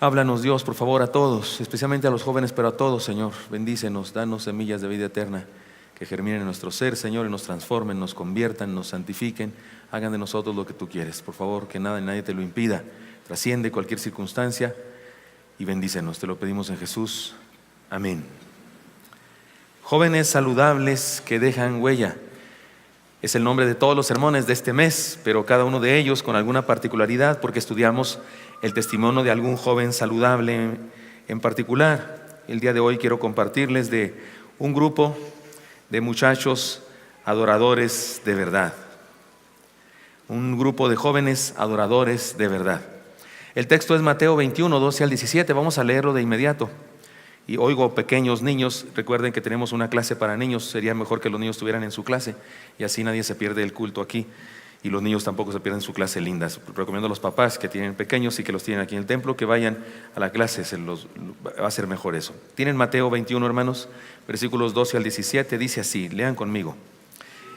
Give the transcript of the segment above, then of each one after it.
Háblanos, Dios, por favor, a todos, especialmente a los jóvenes, pero a todos, Señor. Bendícenos, danos semillas de vida eterna que germinen en nuestro ser, Señor, y nos transformen, nos conviertan, nos santifiquen. Hagan de nosotros lo que tú quieres. Por favor, que nada y nadie te lo impida. Trasciende cualquier circunstancia y bendícenos. Te lo pedimos en Jesús. Amén. Jóvenes saludables que dejan huella. Es el nombre de todos los sermones de este mes, pero cada uno de ellos con alguna particularidad, porque estudiamos el testimonio de algún joven saludable en particular. El día de hoy quiero compartirles de un grupo de muchachos adoradores de verdad. Un grupo de jóvenes adoradores de verdad. El texto es Mateo 21, 12 al 17. Vamos a leerlo de inmediato. Y oigo pequeños niños, recuerden que tenemos una clase para niños, sería mejor que los niños estuvieran en su clase y así nadie se pierde el culto aquí y los niños tampoco se pierden su clase linda. Recomiendo a los papás que tienen pequeños y que los tienen aquí en el templo que vayan a la clase, va a ser mejor eso. Tienen Mateo 21, hermanos, versículos 12 al 17, dice así, lean conmigo.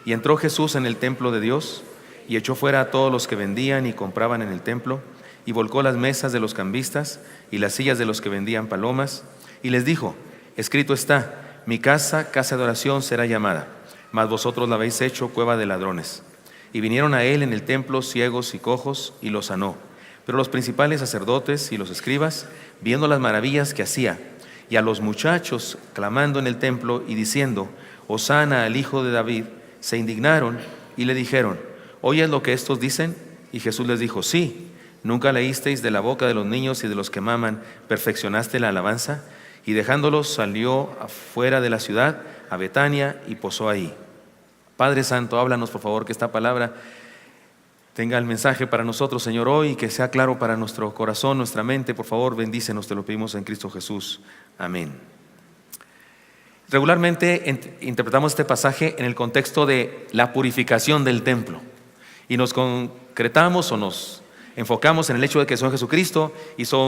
Y entró Jesús en el templo de Dios y echó fuera a todos los que vendían y compraban en el templo y volcó las mesas de los cambistas y las sillas de los que vendían palomas. Y les dijo, escrito está, mi casa, casa de oración será llamada, mas vosotros la habéis hecho cueva de ladrones. Y vinieron a él en el templo ciegos y cojos, y los sanó. Pero los principales sacerdotes y los escribas, viendo las maravillas que hacía, y a los muchachos clamando en el templo y diciendo, Hosana al Hijo de David, se indignaron y le dijeron, ¿oyes lo que estos dicen? Y Jesús les dijo, sí, ¿nunca leísteis de la boca de los niños y de los que maman, perfeccionaste la alabanza? Y dejándolos salió afuera de la ciudad a Betania y posó ahí. Padre Santo, háblanos por favor, que esta palabra tenga el mensaje para nosotros, Señor, hoy, que sea claro para nuestro corazón, nuestra mente. Por favor, bendícenos, te lo pedimos en Cristo Jesús. Amén. Regularmente interpretamos este pasaje en el contexto de la purificación del templo y nos concretamos o nos enfocamos en el hecho de que Señor Jesucristo hizo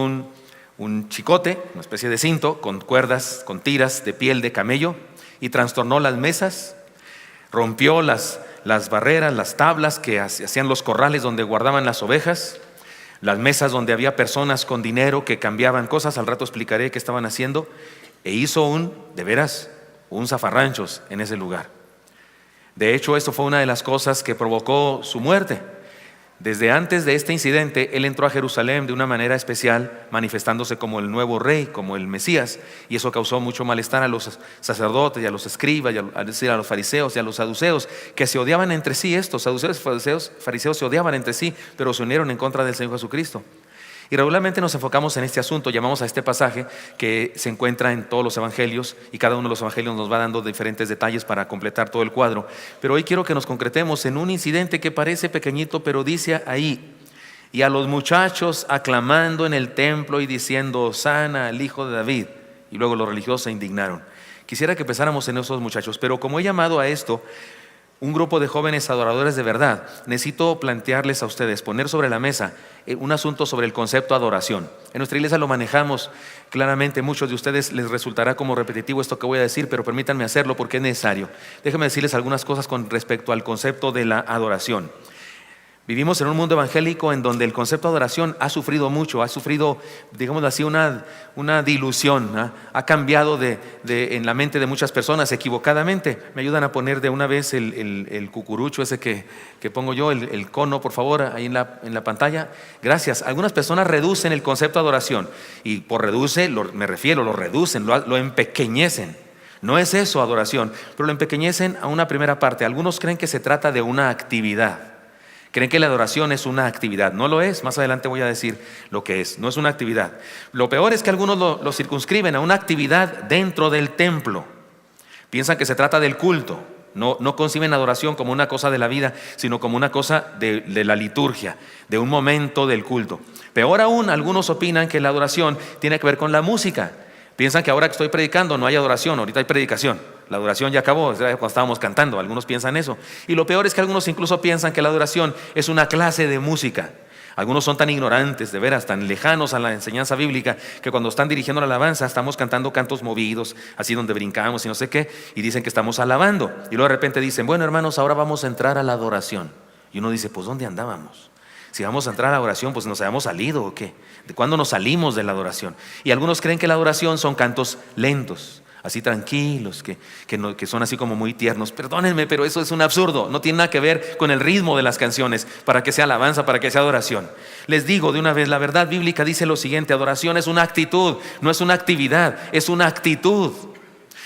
un chicote, una especie de cinto con cuerdas, con tiras de piel de camello y trastornó las mesas, rompió las barreras, las tablas que hacían los corrales donde guardaban las ovejas, las mesas donde había personas con dinero que cambiaban cosas, al rato explicaré qué estaban haciendo, e hizo de veras, un zafarranchos en ese lugar. De hecho, esto fue una de las cosas que provocó su muerte. Desde antes de este incidente, él entró a Jerusalén de una manera especial, manifestándose como el nuevo rey, como el Mesías, y eso causó mucho malestar a los sacerdotes y a los escribas, y a los fariseos y a los saduceos, que se odiaban entre sí. Estos saduceos y fariseos se odiaban entre sí, pero se unieron en contra del Señor Jesucristo. Y regularmente nos enfocamos en este asunto, llamamos a este pasaje que se encuentra en todos los evangelios y cada uno de los evangelios nos va dando diferentes detalles para completar todo el cuadro. Pero hoy quiero que nos concretemos en un incidente que parece pequeñito, pero dice ahí, y a los muchachos aclamando en el templo y diciendo, Hosana al Hijo de David. Y luego los religiosos se indignaron. Quisiera que pensáramos en esos muchachos, pero como he llamado a esto un grupo de jóvenes adoradores de verdad, necesito plantearles a ustedes, poner sobre la mesa un asunto sobre el concepto adoración. En nuestra iglesia lo manejamos claramente, muchos de ustedes les resultará como repetitivo esto que voy a decir, pero permítanme hacerlo porque es necesario. Déjenme decirles algunas cosas con respecto al concepto de la adoración. Vivimos en un mundo evangélico en donde el concepto de adoración ha sufrido mucho, ha sufrido, digamos así, una dilución, ¿no? Ha cambiado en la mente de muchas personas equivocadamente. Me ayudan a poner de una vez el cucurucho ese que pongo yo, el cono, por favor, ahí en la pantalla. Gracias. Algunas personas reducen el concepto de adoración y por reduce, me refiero, lo reducen, lo empequeñecen. No es eso adoración, pero lo empequeñecen a una primera parte. Algunos creen que se trata de una actividad. Creen que la adoración es una actividad. No lo es, más adelante voy a decir lo que es. No es una actividad. Lo peor es que algunos lo circunscriben a una actividad dentro del templo. Piensan que se trata del culto. No conciben adoración como una cosa de la vida, sino como una cosa de la liturgia, de un momento del culto. Peor aún, algunos opinan que la adoración tiene que ver con la música. Piensan que ahora que estoy predicando no hay adoración, ahorita hay predicación. La adoración ya acabó, cuando estábamos cantando, algunos piensan eso. Y lo peor es que algunos incluso piensan que la adoración es una clase de música. Algunos son tan ignorantes, de veras, tan lejanos a la enseñanza bíblica, que cuando están dirigiendo la alabanza estamos cantando cantos movidos, así donde brincamos y no sé qué, y dicen que estamos alabando. Y luego de repente dicen, bueno hermanos, ahora vamos a entrar a la adoración. Y uno dice, pues ¿dónde andábamos? Si vamos a entrar a la adoración, pues nos hayamos salido o qué. ¿De cuándo nos salimos de la adoración? Y algunos creen que la adoración son cantos lentos, así tranquilos, que son así como muy tiernos. Perdónenme, pero eso es un absurdo. No tiene nada que ver con el ritmo de las canciones para que sea alabanza, para que sea adoración. Les digo de una vez, la verdad bíblica dice lo siguiente: adoración es una actitud, no es una actividad, es una actitud.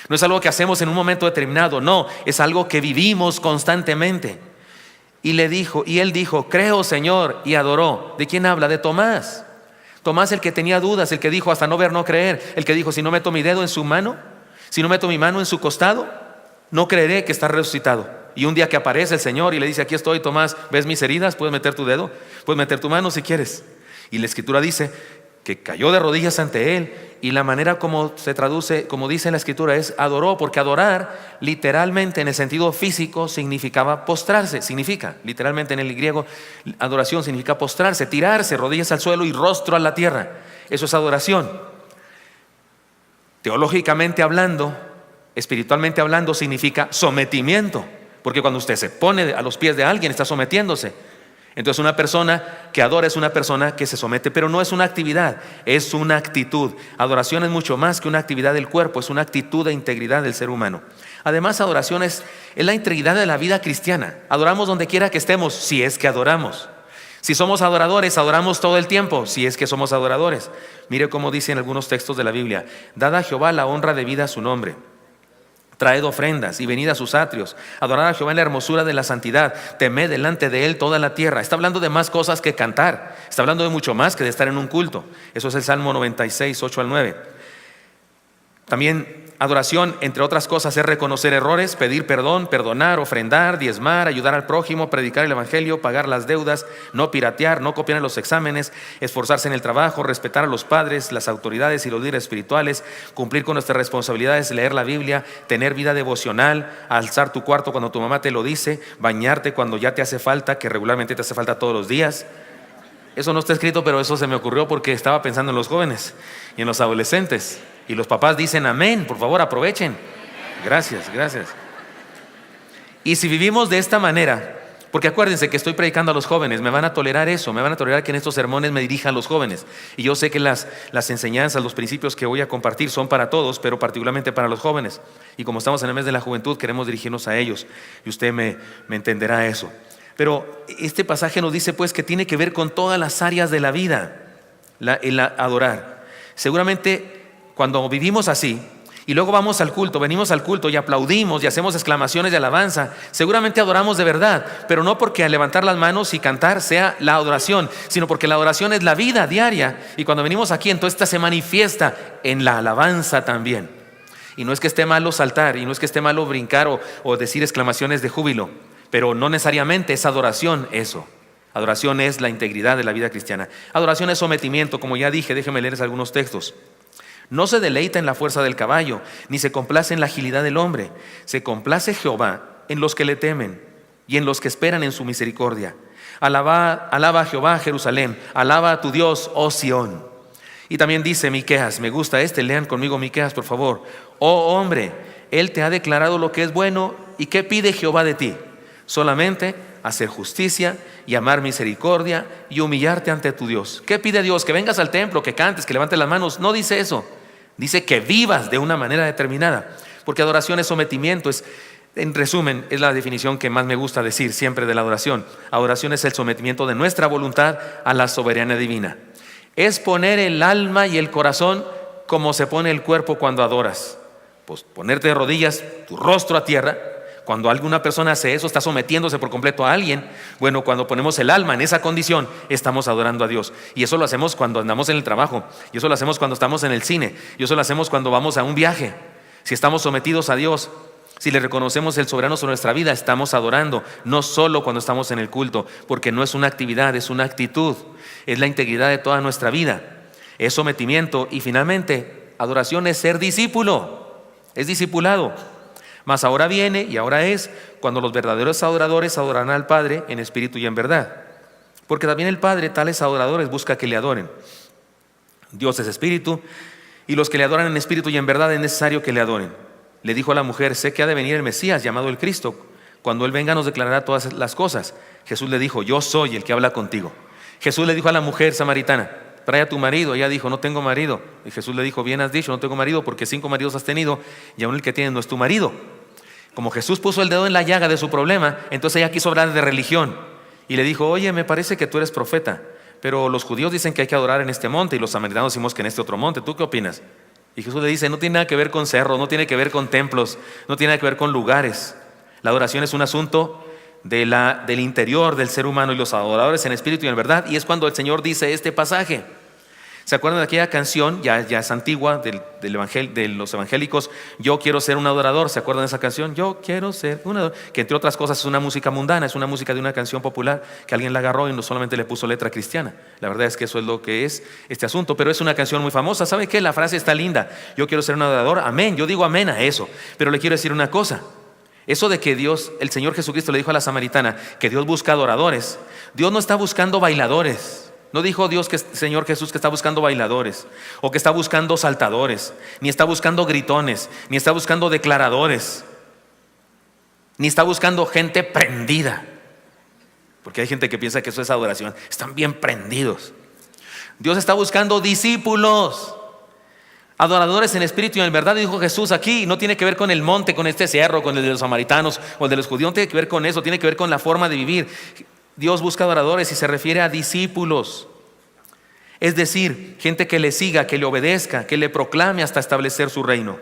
No es algo que hacemos en un momento determinado, no, es algo que vivimos constantemente. Y él dijo, creo, Señor, y adoró. ¿De quién habla? De Tomás. Tomás, el que tenía dudas, el que dijo hasta no ver, no creer, el que dijo, si no meto mi dedo en su mano, si no meto mi mano en su costado, no creeré que está resucitado. Y un día que aparece el Señor y le dice, aquí estoy, Tomás, ¿ves mis heridas? ¿Puedes meter tu dedo? ¿Puedes meter tu mano si quieres? Y la Escritura dice que cayó de rodillas ante él, y la manera como se traduce, como dice en la Escritura, es adoró, porque adorar literalmente en el sentido físico significaba postrarse, literalmente en el griego, adoración significa postrarse, tirarse, rodillas al suelo y rostro a la tierra. Eso es adoración. Teológicamente hablando, espiritualmente hablando, significa sometimiento, porque cuando usted se pone a los pies de alguien está sometiéndose. Entonces una persona que adora es una persona que se somete, pero no es una actividad, es una actitud. Adoración es mucho más que una actividad del cuerpo, es una actitud de integridad del ser humano. Además, adoración es la integridad de la vida cristiana. Adoramos donde quiera que estemos, si es que adoramos. Si somos adoradores, adoramos todo el tiempo, si es que somos adoradores. Mire cómo dice en algunos textos de la Biblia: dad a Jehová la honra debida a su nombre. Traed ofrendas y venid a sus atrios. Adorad a Jehová en la hermosura de la santidad. Temed delante de él toda la tierra. Está hablando de más cosas que cantar. Está hablando de mucho más que de estar en un culto. Eso es el Salmo 96, 8 al 9. También adoración, entre otras cosas, es reconocer errores, pedir perdón, perdonar, ofrendar, diezmar, ayudar al prójimo, predicar el evangelio, pagar las deudas, no piratear, no copiar en los exámenes, esforzarse en el trabajo, respetar a los padres, las autoridades y los líderes espirituales, cumplir con nuestras responsabilidades, leer la Biblia, tener vida devocional, alzar tu cuarto cuando tu mamá te lo dice, bañarte cuando ya te hace falta, que regularmente te hace falta todos los días. Eso no está escrito, pero eso se me ocurrió porque estaba pensando en los jóvenes y en los adolescentes. Y los papás dicen amén, por favor aprovechen. Gracias. Y si vivimos de esta manera, porque acuérdense que estoy predicando a los jóvenes, me van a tolerar eso, me van a tolerar que en estos sermones me dirija a los jóvenes. Y yo sé que las enseñanzas, los principios que voy a compartir son para todos, pero particularmente para los jóvenes. Y como estamos en el mes de la juventud, queremos dirigirnos a ellos. Y usted me entenderá eso. Pero este pasaje nos dice pues que tiene que ver con todas las áreas de la vida, el adorar. Seguramente cuando vivimos así y luego vamos al culto, venimos al culto y aplaudimos y hacemos exclamaciones de alabanza, seguramente adoramos de verdad, pero no porque al levantar las manos y cantar sea la adoración, sino porque la adoración es la vida diaria. Y cuando venimos aquí, entonces esta se manifiesta en la alabanza también. Y no es que esté malo saltar, y no es que esté malo brincar o decir exclamaciones de júbilo, pero no necesariamente es adoración eso. Adoración es la integridad de la vida cristiana. Adoración es sometimiento, como ya dije, déjenme leerles algunos textos. No se deleita en la fuerza del caballo, ni se complace en la agilidad del hombre. Se complace Jehová en los que le temen y en los que esperan en su misericordia. Alaba a Jehová, Jerusalén. Alaba a tu Dios, oh Sión. Y también dice Miqueas, me gusta lean conmigo Miqueas, por favor. Oh hombre, Él te ha declarado lo que es bueno. ¿Y qué pide Jehová de ti? Solamente hacer justicia y amar misericordia y humillarte ante tu Dios. ¿Qué pide Dios? Que vengas al templo, que cantes, que levantes las manos. No dice eso. Dice que vivas de una manera determinada. Porque adoración es sometimiento. En resumen, es la definición que más me gusta decir siempre de la adoración. Adoración es el sometimiento de nuestra voluntad a la soberanía divina. Es poner el alma y el corazón como se pone el cuerpo cuando adoras. Pues ponerte de rodillas, tu rostro a tierra. Cuando alguna persona hace eso, está sometiéndose por completo a alguien. Bueno, cuando ponemos el alma en esa condición, estamos adorando a Dios. Y eso lo hacemos cuando andamos en el trabajo. Y eso lo hacemos cuando estamos en el cine. Y eso lo hacemos cuando vamos a un viaje. Si estamos sometidos a Dios, si le reconocemos el soberano sobre nuestra vida, estamos adorando. No solo cuando estamos en el culto, porque no es una actividad, es una actitud. Es la integridad de toda nuestra vida. Es sometimiento. Y finalmente, adoración es ser discípulo. Es discipulado. Mas ahora viene y ahora es cuando los verdaderos adoradores adorarán al Padre en espíritu y en verdad. Porque también el Padre tales adoradores busca que le adoren. Dios es espíritu y los que le adoran en espíritu y en verdad es necesario que le adoren. Le dijo a la mujer, sé que ha de venir el Mesías llamado el Cristo. Cuando Él venga nos declarará todas las cosas. Jesús le dijo, yo soy el que habla contigo. Jesús le dijo a la mujer samaritana: trae a tu marido. Ella dijo: no tengo marido. Y Jesús le dijo: bien has dicho, no tengo marido, porque 5 maridos has tenido y aún el que tienes no es tu marido. Como Jesús puso el dedo en la llaga de su problema, entonces ella quiso hablar de religión y le dijo: oye, me parece que tú eres profeta, pero los judíos dicen que hay que adorar en este monte y los samaritanos decimos que en este otro monte. ¿Tú qué opinas? Y Jesús le dice: no tiene nada que ver con cerros, no tiene que ver con templos, no tiene nada que ver con lugares. La adoración es un asunto del interior del ser humano, y los adoradores en espíritu y en verdad. Y es cuando el Señor dice este pasaje. ¿Se acuerdan de aquella canción? Ya es antigua, de los evangélicos: yo quiero ser un adorador. ¿Se acuerdan de esa canción? Yo quiero ser un adorador. Que entre otras cosas es una música mundana, es una música de una canción popular que alguien la agarró y no solamente le puso letra cristiana. La verdad es que eso es lo que es este asunto, pero es una canción muy famosa. ¿Sabe qué? La frase está linda: yo quiero ser un adorador. Amén, yo digo amén a eso. Pero le quiero decir una cosa: eso de que Dios, el Señor Jesucristo le dijo a la samaritana que Dios busca adoradores, Dios no está buscando bailadores. No dijo Dios, Señor Jesús, que está buscando bailadores, o que está buscando saltadores, ni está buscando gritones, ni está buscando declaradores, ni está buscando gente prendida, porque hay gente que piensa que eso es adoración. Están bien prendidos. Dios está buscando discípulos, adoradores en espíritu y en verdad, dijo Jesús aquí. No tiene que ver con el monte, con este cerro, con el de los samaritanos o el de los judíos. No tiene que ver con eso, tiene que ver con la forma de vivir. Dios busca adoradores y se refiere a discípulos, es decir, gente que le siga, que le obedezca, que le proclame hasta establecer su reino.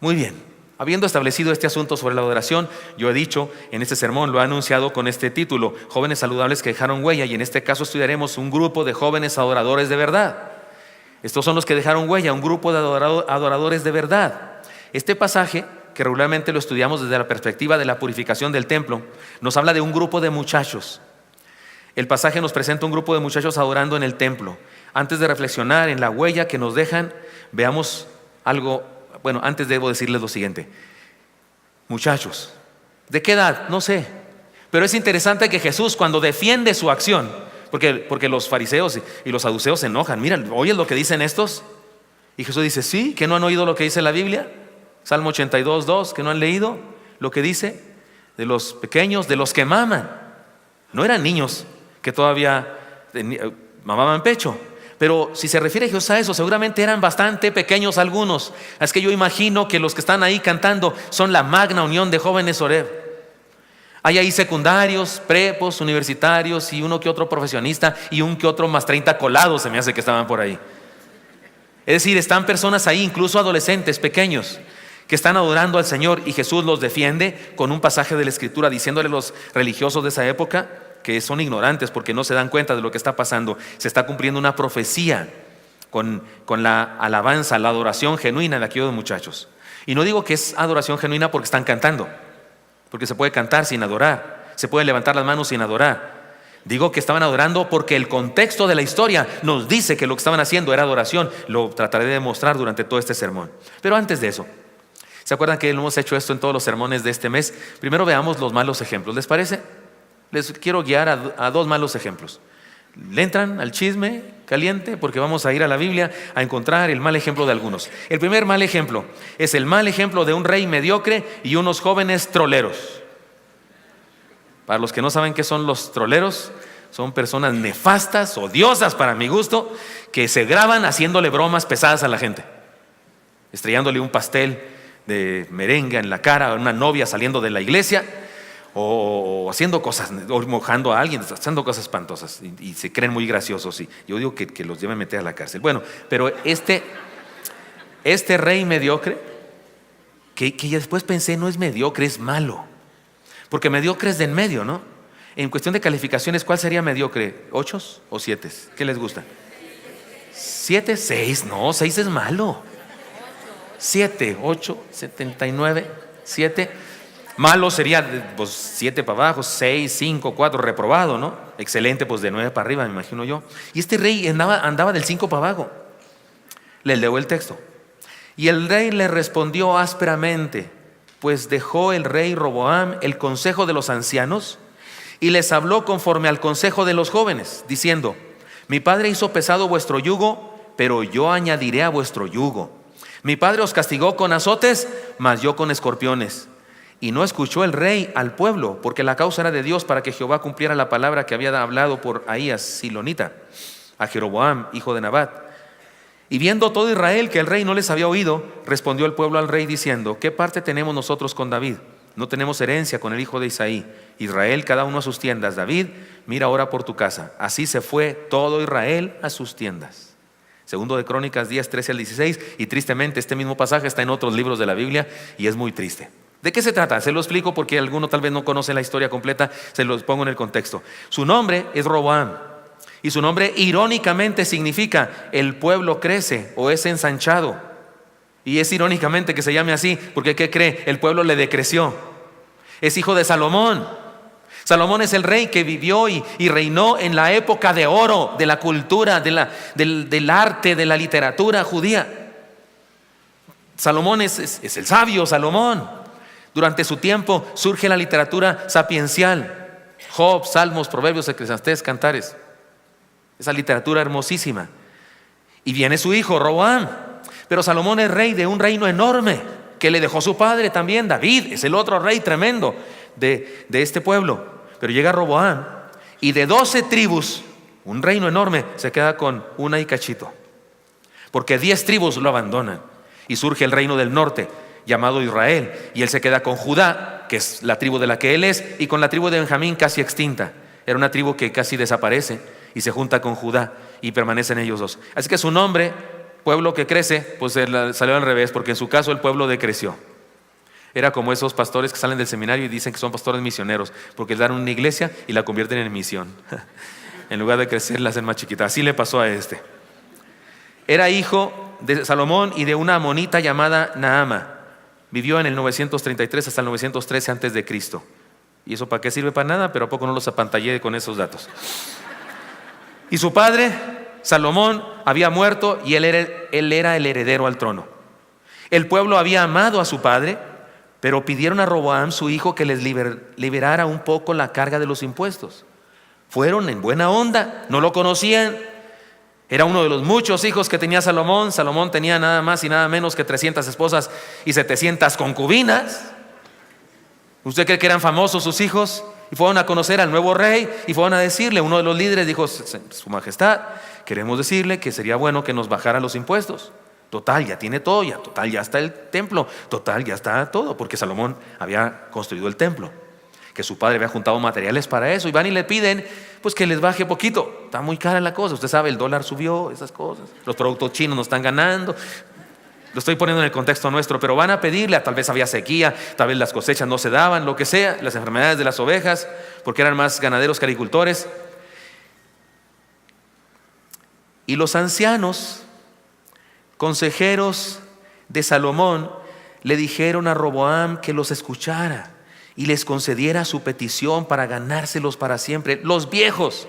Muy bien, habiendo establecido este asunto sobre la adoración, yo he dicho en este sermón, lo he anunciado con este título: jóvenes saludables que dejaron huella. Y en este caso estudiaremos un grupo de jóvenes adoradores de verdad. Estos son los que dejaron huella, un grupo de adoradores de verdad. Este pasaje, que regularmente lo estudiamos desde la perspectiva de la purificación del templo, nos habla de un grupo de muchachos. El pasaje nos presenta un grupo de muchachos adorando en el templo. Antes de reflexionar en la huella que nos dejan, veamos algo. Bueno, antes debo decirles lo siguiente: muchachos, ¿de qué edad? No sé, pero es interesante que Jesús, cuando defiende su acción, porque los fariseos y los saduceos se enojan. Miren, ¿oyes lo que dicen estos? Y Jesús dice: sí, ¿que no han oído lo que dice la Biblia? Salmo 82:2, ¿que no han leído lo que dice de los pequeños, de los que maman? No eran niños que todavía mamaban pecho, pero si se refiere Jesús a eso, seguramente eran bastante pequeños algunos. Es que yo imagino que los que están ahí cantando son la magna unión de jóvenes Oreb. Hay ahí secundarios, prepos, universitarios y uno que otro profesionista y un que otro más 30 colados, se me hace que estaban por ahí. Es decir, están personas ahí, incluso adolescentes pequeños, que están adorando al Señor, y Jesús los defiende con un pasaje de la Escritura, diciéndole a los religiosos de esa época que son ignorantes porque no se dan cuenta de lo que está pasando. Se está cumpliendo una profecía con la alabanza, la adoración genuina de aquellos muchachos. Y no digo que es adoración genuina porque están cantando, porque se puede cantar sin adorar, se pueden levantar las manos sin adorar. Digo que estaban adorando porque el contexto de la historia nos dice que lo que estaban haciendo era adoración. Lo trataré de demostrar durante todo este sermón. Pero antes de eso, ¿se acuerdan que hemos hecho esto en todos los sermones de este mes? Primero veamos los malos ejemplos, ¿les parece? Les quiero guiar a 2 malos ejemplos. ¿Le entran al chisme caliente? Porque vamos a ir a la Biblia a encontrar el mal ejemplo de algunos. El primer mal ejemplo es el mal ejemplo de un rey mediocre y unos jóvenes troleros. Para los que no saben qué son los troleros, son personas nefastas, odiosas para mi gusto, que se graban haciéndole bromas pesadas a la gente, estrellándole un pastel de merengue en la cara a una novia saliendo de la iglesia, o haciendo cosas, o mojando a alguien, haciendo cosas espantosas, y se creen muy graciosos. Y yo digo que los deben meter a la cárcel. Bueno, pero este rey mediocre, que ya después pensé, no es mediocre, es malo, porque mediocre es de en medio, ¿no? En cuestión de calificaciones, ¿cuál sería mediocre? ¿8 o 7? ¿Qué les gusta? ¿7? 6, no, 6 es malo. 7, 8, 79, 7. Malo sería pues 7 para abajo, 6, 5, 4, reprobado, ¿no? Excelente, pues de 9 para arriba, me imagino yo. Y este rey andaba del 5 para abajo. Le leo el texto. Y el rey le respondió ásperamente, pues dejó el rey Roboam el consejo de los ancianos y les habló conforme al consejo de los jóvenes, diciendo: mi padre hizo pesado vuestro yugo, pero yo añadiré a vuestro yugo. Mi padre os castigó con azotes, mas yo con escorpiones. Y no escuchó el rey al pueblo, porque la causa era de Dios, para que Jehová cumpliera la palabra que había hablado por Ahías silonita a Jeroboam, hijo de Nabat. Y viendo todo Israel que el rey no les había oído, respondió el pueblo al rey diciendo: ¿qué parte tenemos nosotros con David? No tenemos herencia con el hijo de Isaí. Israel, cada uno a sus tiendas. David, mira ahora por tu casa. Así se fue todo Israel a sus tiendas. Segundo de Crónicas 10, 13 al 16. Y tristemente este mismo pasaje está en otros libros de la Biblia y es muy triste. ¿De qué se trata? Se lo explico porque alguno tal vez no conoce la historia completa. Se los pongo en el contexto. Su nombre es Roboam. Y su nombre irónicamente significa el pueblo crece o es ensanchado. Y es irónicamente que se llame así porque ¿qué cree? El pueblo le decreció. Es hijo de Salomón. Salomón es el rey que vivió y reinó en la época de oro de la cultura, del arte, de la literatura judía. Salomón es el sabio Salomón. Durante su tiempo surge la literatura sapiencial: Job, Salmos, Proverbios, Eclesiastés, Cantares. Esa literatura hermosísima. Y viene su hijo Roboam. Pero Salomón es rey de un reino enorme que le dejó su padre también. David es el otro rey tremendo de este pueblo. Pero llega Roboam y de 12 tribus, un reino enorme, se queda con una y cachito, porque 10 tribus lo abandonan. Y surge el reino del norte llamado Israel, y él se queda con Judá, que es la tribu de la que él es, y con la tribu de Benjamín, casi extinta. Era una tribu que casi desaparece y se junta con Judá y permanecen ellos dos. Así que su nombre, pueblo que crece, pues salió al revés, porque en su caso el pueblo decreció. Era como esos pastores que salen del seminario y dicen que son pastores misioneros, porque les dan una iglesia y la convierten en misión. En lugar de crecer la hacen más chiquita. Así le pasó a este. Era hijo de Salomón y de una amonita llamada Naama. Vivió en el 933 hasta el 913 antes de Cristo. ¿Y eso para qué sirve? Para nada, pero ¿a poco no los apantallé con esos datos? Y su padre, Salomón, había muerto y él era el heredero al trono. El pueblo había amado a su padre, pero pidieron a Roboam, su hijo, que les liberara un poco la carga de los impuestos. Fueron en buena onda, no lo conocían. Era uno de los muchos hijos que tenía Salomón. Salomón tenía nada más y nada menos que 300 esposas y 700 concubinas. ¿Usted cree que eran famosos sus hijos? Y fueron a conocer al nuevo rey y fueron a decirle, uno de los líderes dijo: Su Majestad, queremos decirle que sería bueno que nos bajara los impuestos. Total, ya tiene todo, total, ya está el templo, total, ya está todo, porque Salomón había construido el templo, que su padre había juntado materiales para eso, y van y le piden pues que les baje poquito. Está muy cara la cosa, usted sabe, el dólar subió, esas cosas, los productos chinos no están ganando. Lo estoy poniendo en el contexto nuestro, pero van a pedirle, tal vez había sequía, tal vez las cosechas no se daban, lo que sea, las enfermedades de las ovejas, porque eran más ganaderos que agricultores. Y los ancianos, consejeros de Salomón, le dijeron a Roboam que los escuchara y les concediera su petición para ganárselos para siempre. Los viejos,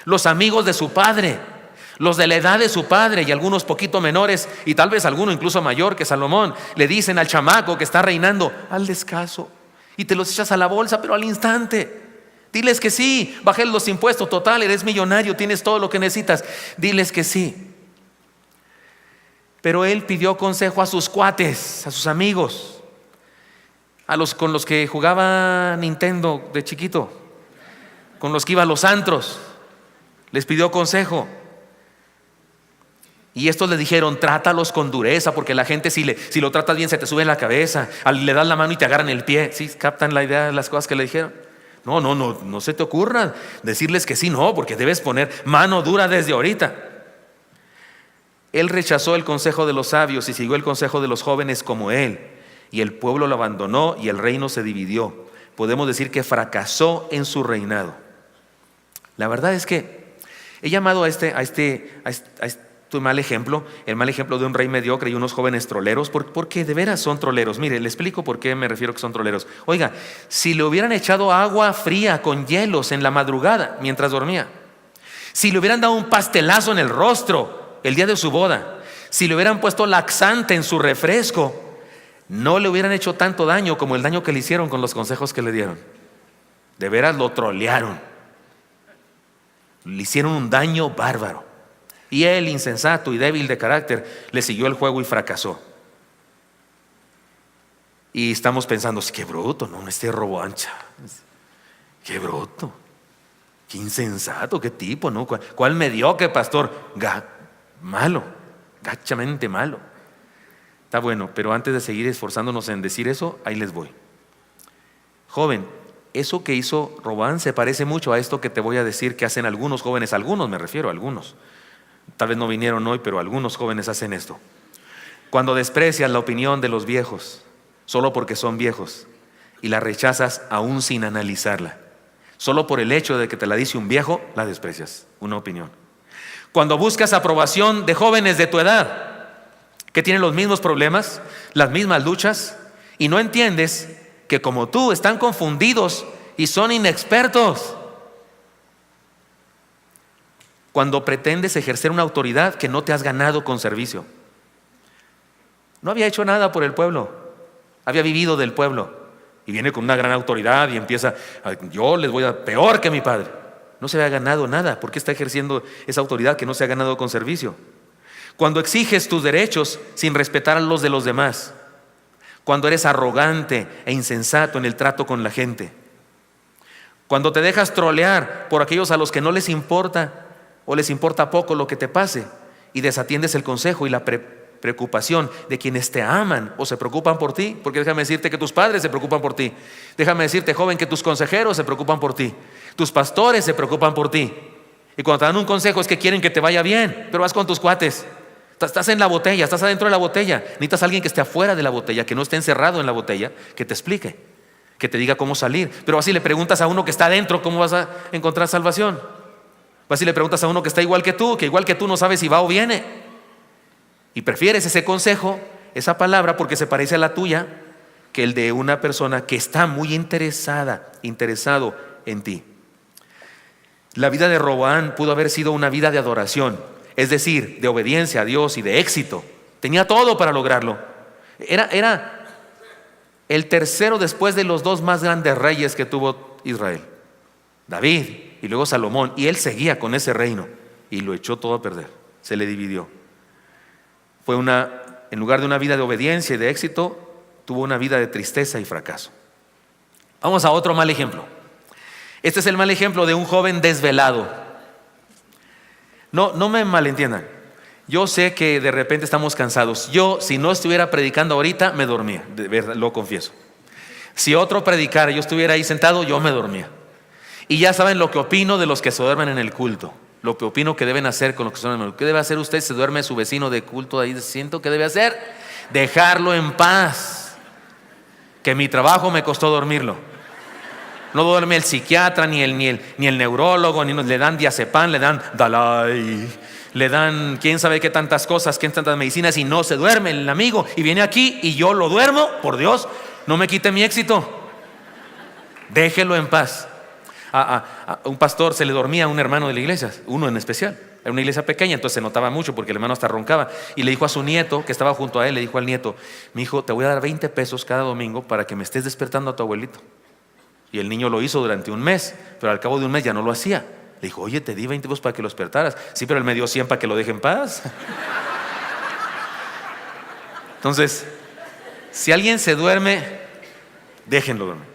los amigos de su padre, los de la edad de su padre y algunos poquito menores, y tal vez alguno incluso mayor que Salomón, le dicen al chamaco que está reinando: al descaso, y te los echas a la bolsa, pero al instante. Diles que sí, bajé los impuestos, total, eres millonario, tienes todo lo que necesitas. Diles que sí. Pero él pidió consejo a sus cuates, a sus amigos, con los que jugaba Nintendo de chiquito, con los que iba a los antros. Les pidió consejo. Y estos le dijeron: trátalos con dureza, porque la gente si lo tratas bien se te sube en la cabeza, le das la mano y te agarran el pie. ¿Sí captan la idea de las cosas que le dijeron? No se te ocurra decirles que sí, no, porque debes poner mano dura desde ahorita. Él rechazó el consejo de los sabios y siguió el consejo de los jóvenes como él, y el pueblo lo abandonó y el reino se dividió. Podemos decir que fracasó en su reinado. La verdad es que he llamado a este mal ejemplo, el mal ejemplo de un rey mediocre y unos jóvenes troleros, porque de veras son troleros. Mire, le explico por qué me refiero que son troleros. Oiga, si le hubieran echado agua fría con hielos en la madrugada mientras dormía, si le hubieran dado un pastelazo en el rostro el día de su boda, si le hubieran puesto laxante en su refresco, no le hubieran hecho tanto daño como el daño que le hicieron con los consejos que le dieron. De veras lo trolearon, le hicieron un daño bárbaro. Y él, insensato y débil de carácter, le siguió el juego y fracasó. Y estamos pensando, qué bruto, no, este Roboancha, qué bruto, qué insensato, qué tipo, ¿no? ¿Cuál mediocre pastor? Malo, gachamente malo. Está bueno, pero antes de seguir esforzándonos en decir eso, ahí les voy. Joven, eso que hizo Roboam se parece mucho a esto que te voy a decir que hacen algunos jóvenes, algunos me refiero, algunos. Tal vez no vinieron hoy, pero algunos jóvenes hacen esto. Cuando desprecias la opinión de los viejos, solo porque son viejos, y la rechazas aún sin analizarla. Solo por el hecho de que te la dice un viejo, la desprecias, una opinión. Cuando buscas aprobación de jóvenes de tu edad, que tienen los mismos problemas, las mismas luchas, y no entiendes que como tú están confundidos y son inexpertos. Cuando pretendes ejercer una autoridad que no te has ganado con servicio. No había hecho nada por el pueblo, había vivido del pueblo, y viene con una gran autoridad y empieza, yo les voy a dar peor que mi padre. No se había ganado nada. ¿Por qué está ejerciendo esa autoridad que no se ha ganado con servicio? Cuando exiges tus derechos sin respetar a los de los demás. Cuando eres arrogante e insensato en el trato con la gente. Cuando te dejas trolear por aquellos a los que no les importa o les importa poco lo que te pase y desatiendes el consejo y la preocupación de quienes te aman o se preocupan por ti, porque déjame decirte que tus padres se preocupan por ti. Déjame decirte, joven, que tus consejeros se preocupan por ti. Tus pastores se preocupan por ti. Y cuando te dan un consejo es que quieren que te vaya bien, pero vas con tus cuates. Estás en la botella, estás adentro de la botella. Necesitas a alguien que esté afuera de la botella, que no esté encerrado en la botella, que te explique, que te diga cómo salir. Pero así le preguntas a uno que está adentro, ¿cómo vas a encontrar salvación? Así le preguntas a uno que está igual que tú no sabe si va o viene. Y prefieres ese consejo, esa palabra, porque se parece a la tuya, que el de una persona que está muy interesado en ti. La vida de Roboam pudo haber sido una vida de adoración, es decir, de obediencia a Dios y de éxito. Tenía todo para lograrlo. Era el tercero después de los dos más grandes reyes que tuvo Israel, David y luego Salomón, y él seguía con ese reino y lo echó todo a perder, se le dividió. En lugar de una vida de obediencia y de éxito, tuvo una vida de tristeza y fracaso. Vamos a otro mal ejemplo. Este es el mal ejemplo de un joven desvelado. No me malentiendan. Yo sé que de repente estamos cansados. Yo, si no estuviera predicando ahorita, me dormía, de verdad, lo confieso. Si otro predicara, yo estuviera ahí sentado, yo me dormía. Y ya saben lo que opino de los que se duermen en el culto. Lo que opino que deben hacer con los que se duermen. ¿Qué debe hacer usted si se duerme su vecino de culto ahí? Siento que debe hacer dejarlo en paz. Que mi trabajo me costó dormirlo. No duerme el psiquiatra, ni el neurólogo, ni le dan diazepam, le dan Dalai, le dan quién sabe qué tantas cosas, qué tantas medicinas, y no se duerme el amigo. Y viene aquí y yo lo duermo, por Dios, no me quite mi éxito. Déjelo en paz. A un pastor se le dormía a un hermano de la iglesia, uno en especial. Era una iglesia pequeña, entonces se notaba mucho porque el hermano hasta roncaba. Y le dijo a su nieto, que estaba junto a él, le dijo al nieto: mi hijo, te voy a dar 20 pesos cada domingo para que me estés despertando a tu abuelito. Y el niño lo hizo durante un mes, pero al cabo de un mes ya no lo hacía. Le dijo: oye, te di 20 pesos para que lo despertaras. Sí, pero él me dio 100 para que lo deje en paz. Entonces, si alguien se duerme, déjenlo dormir.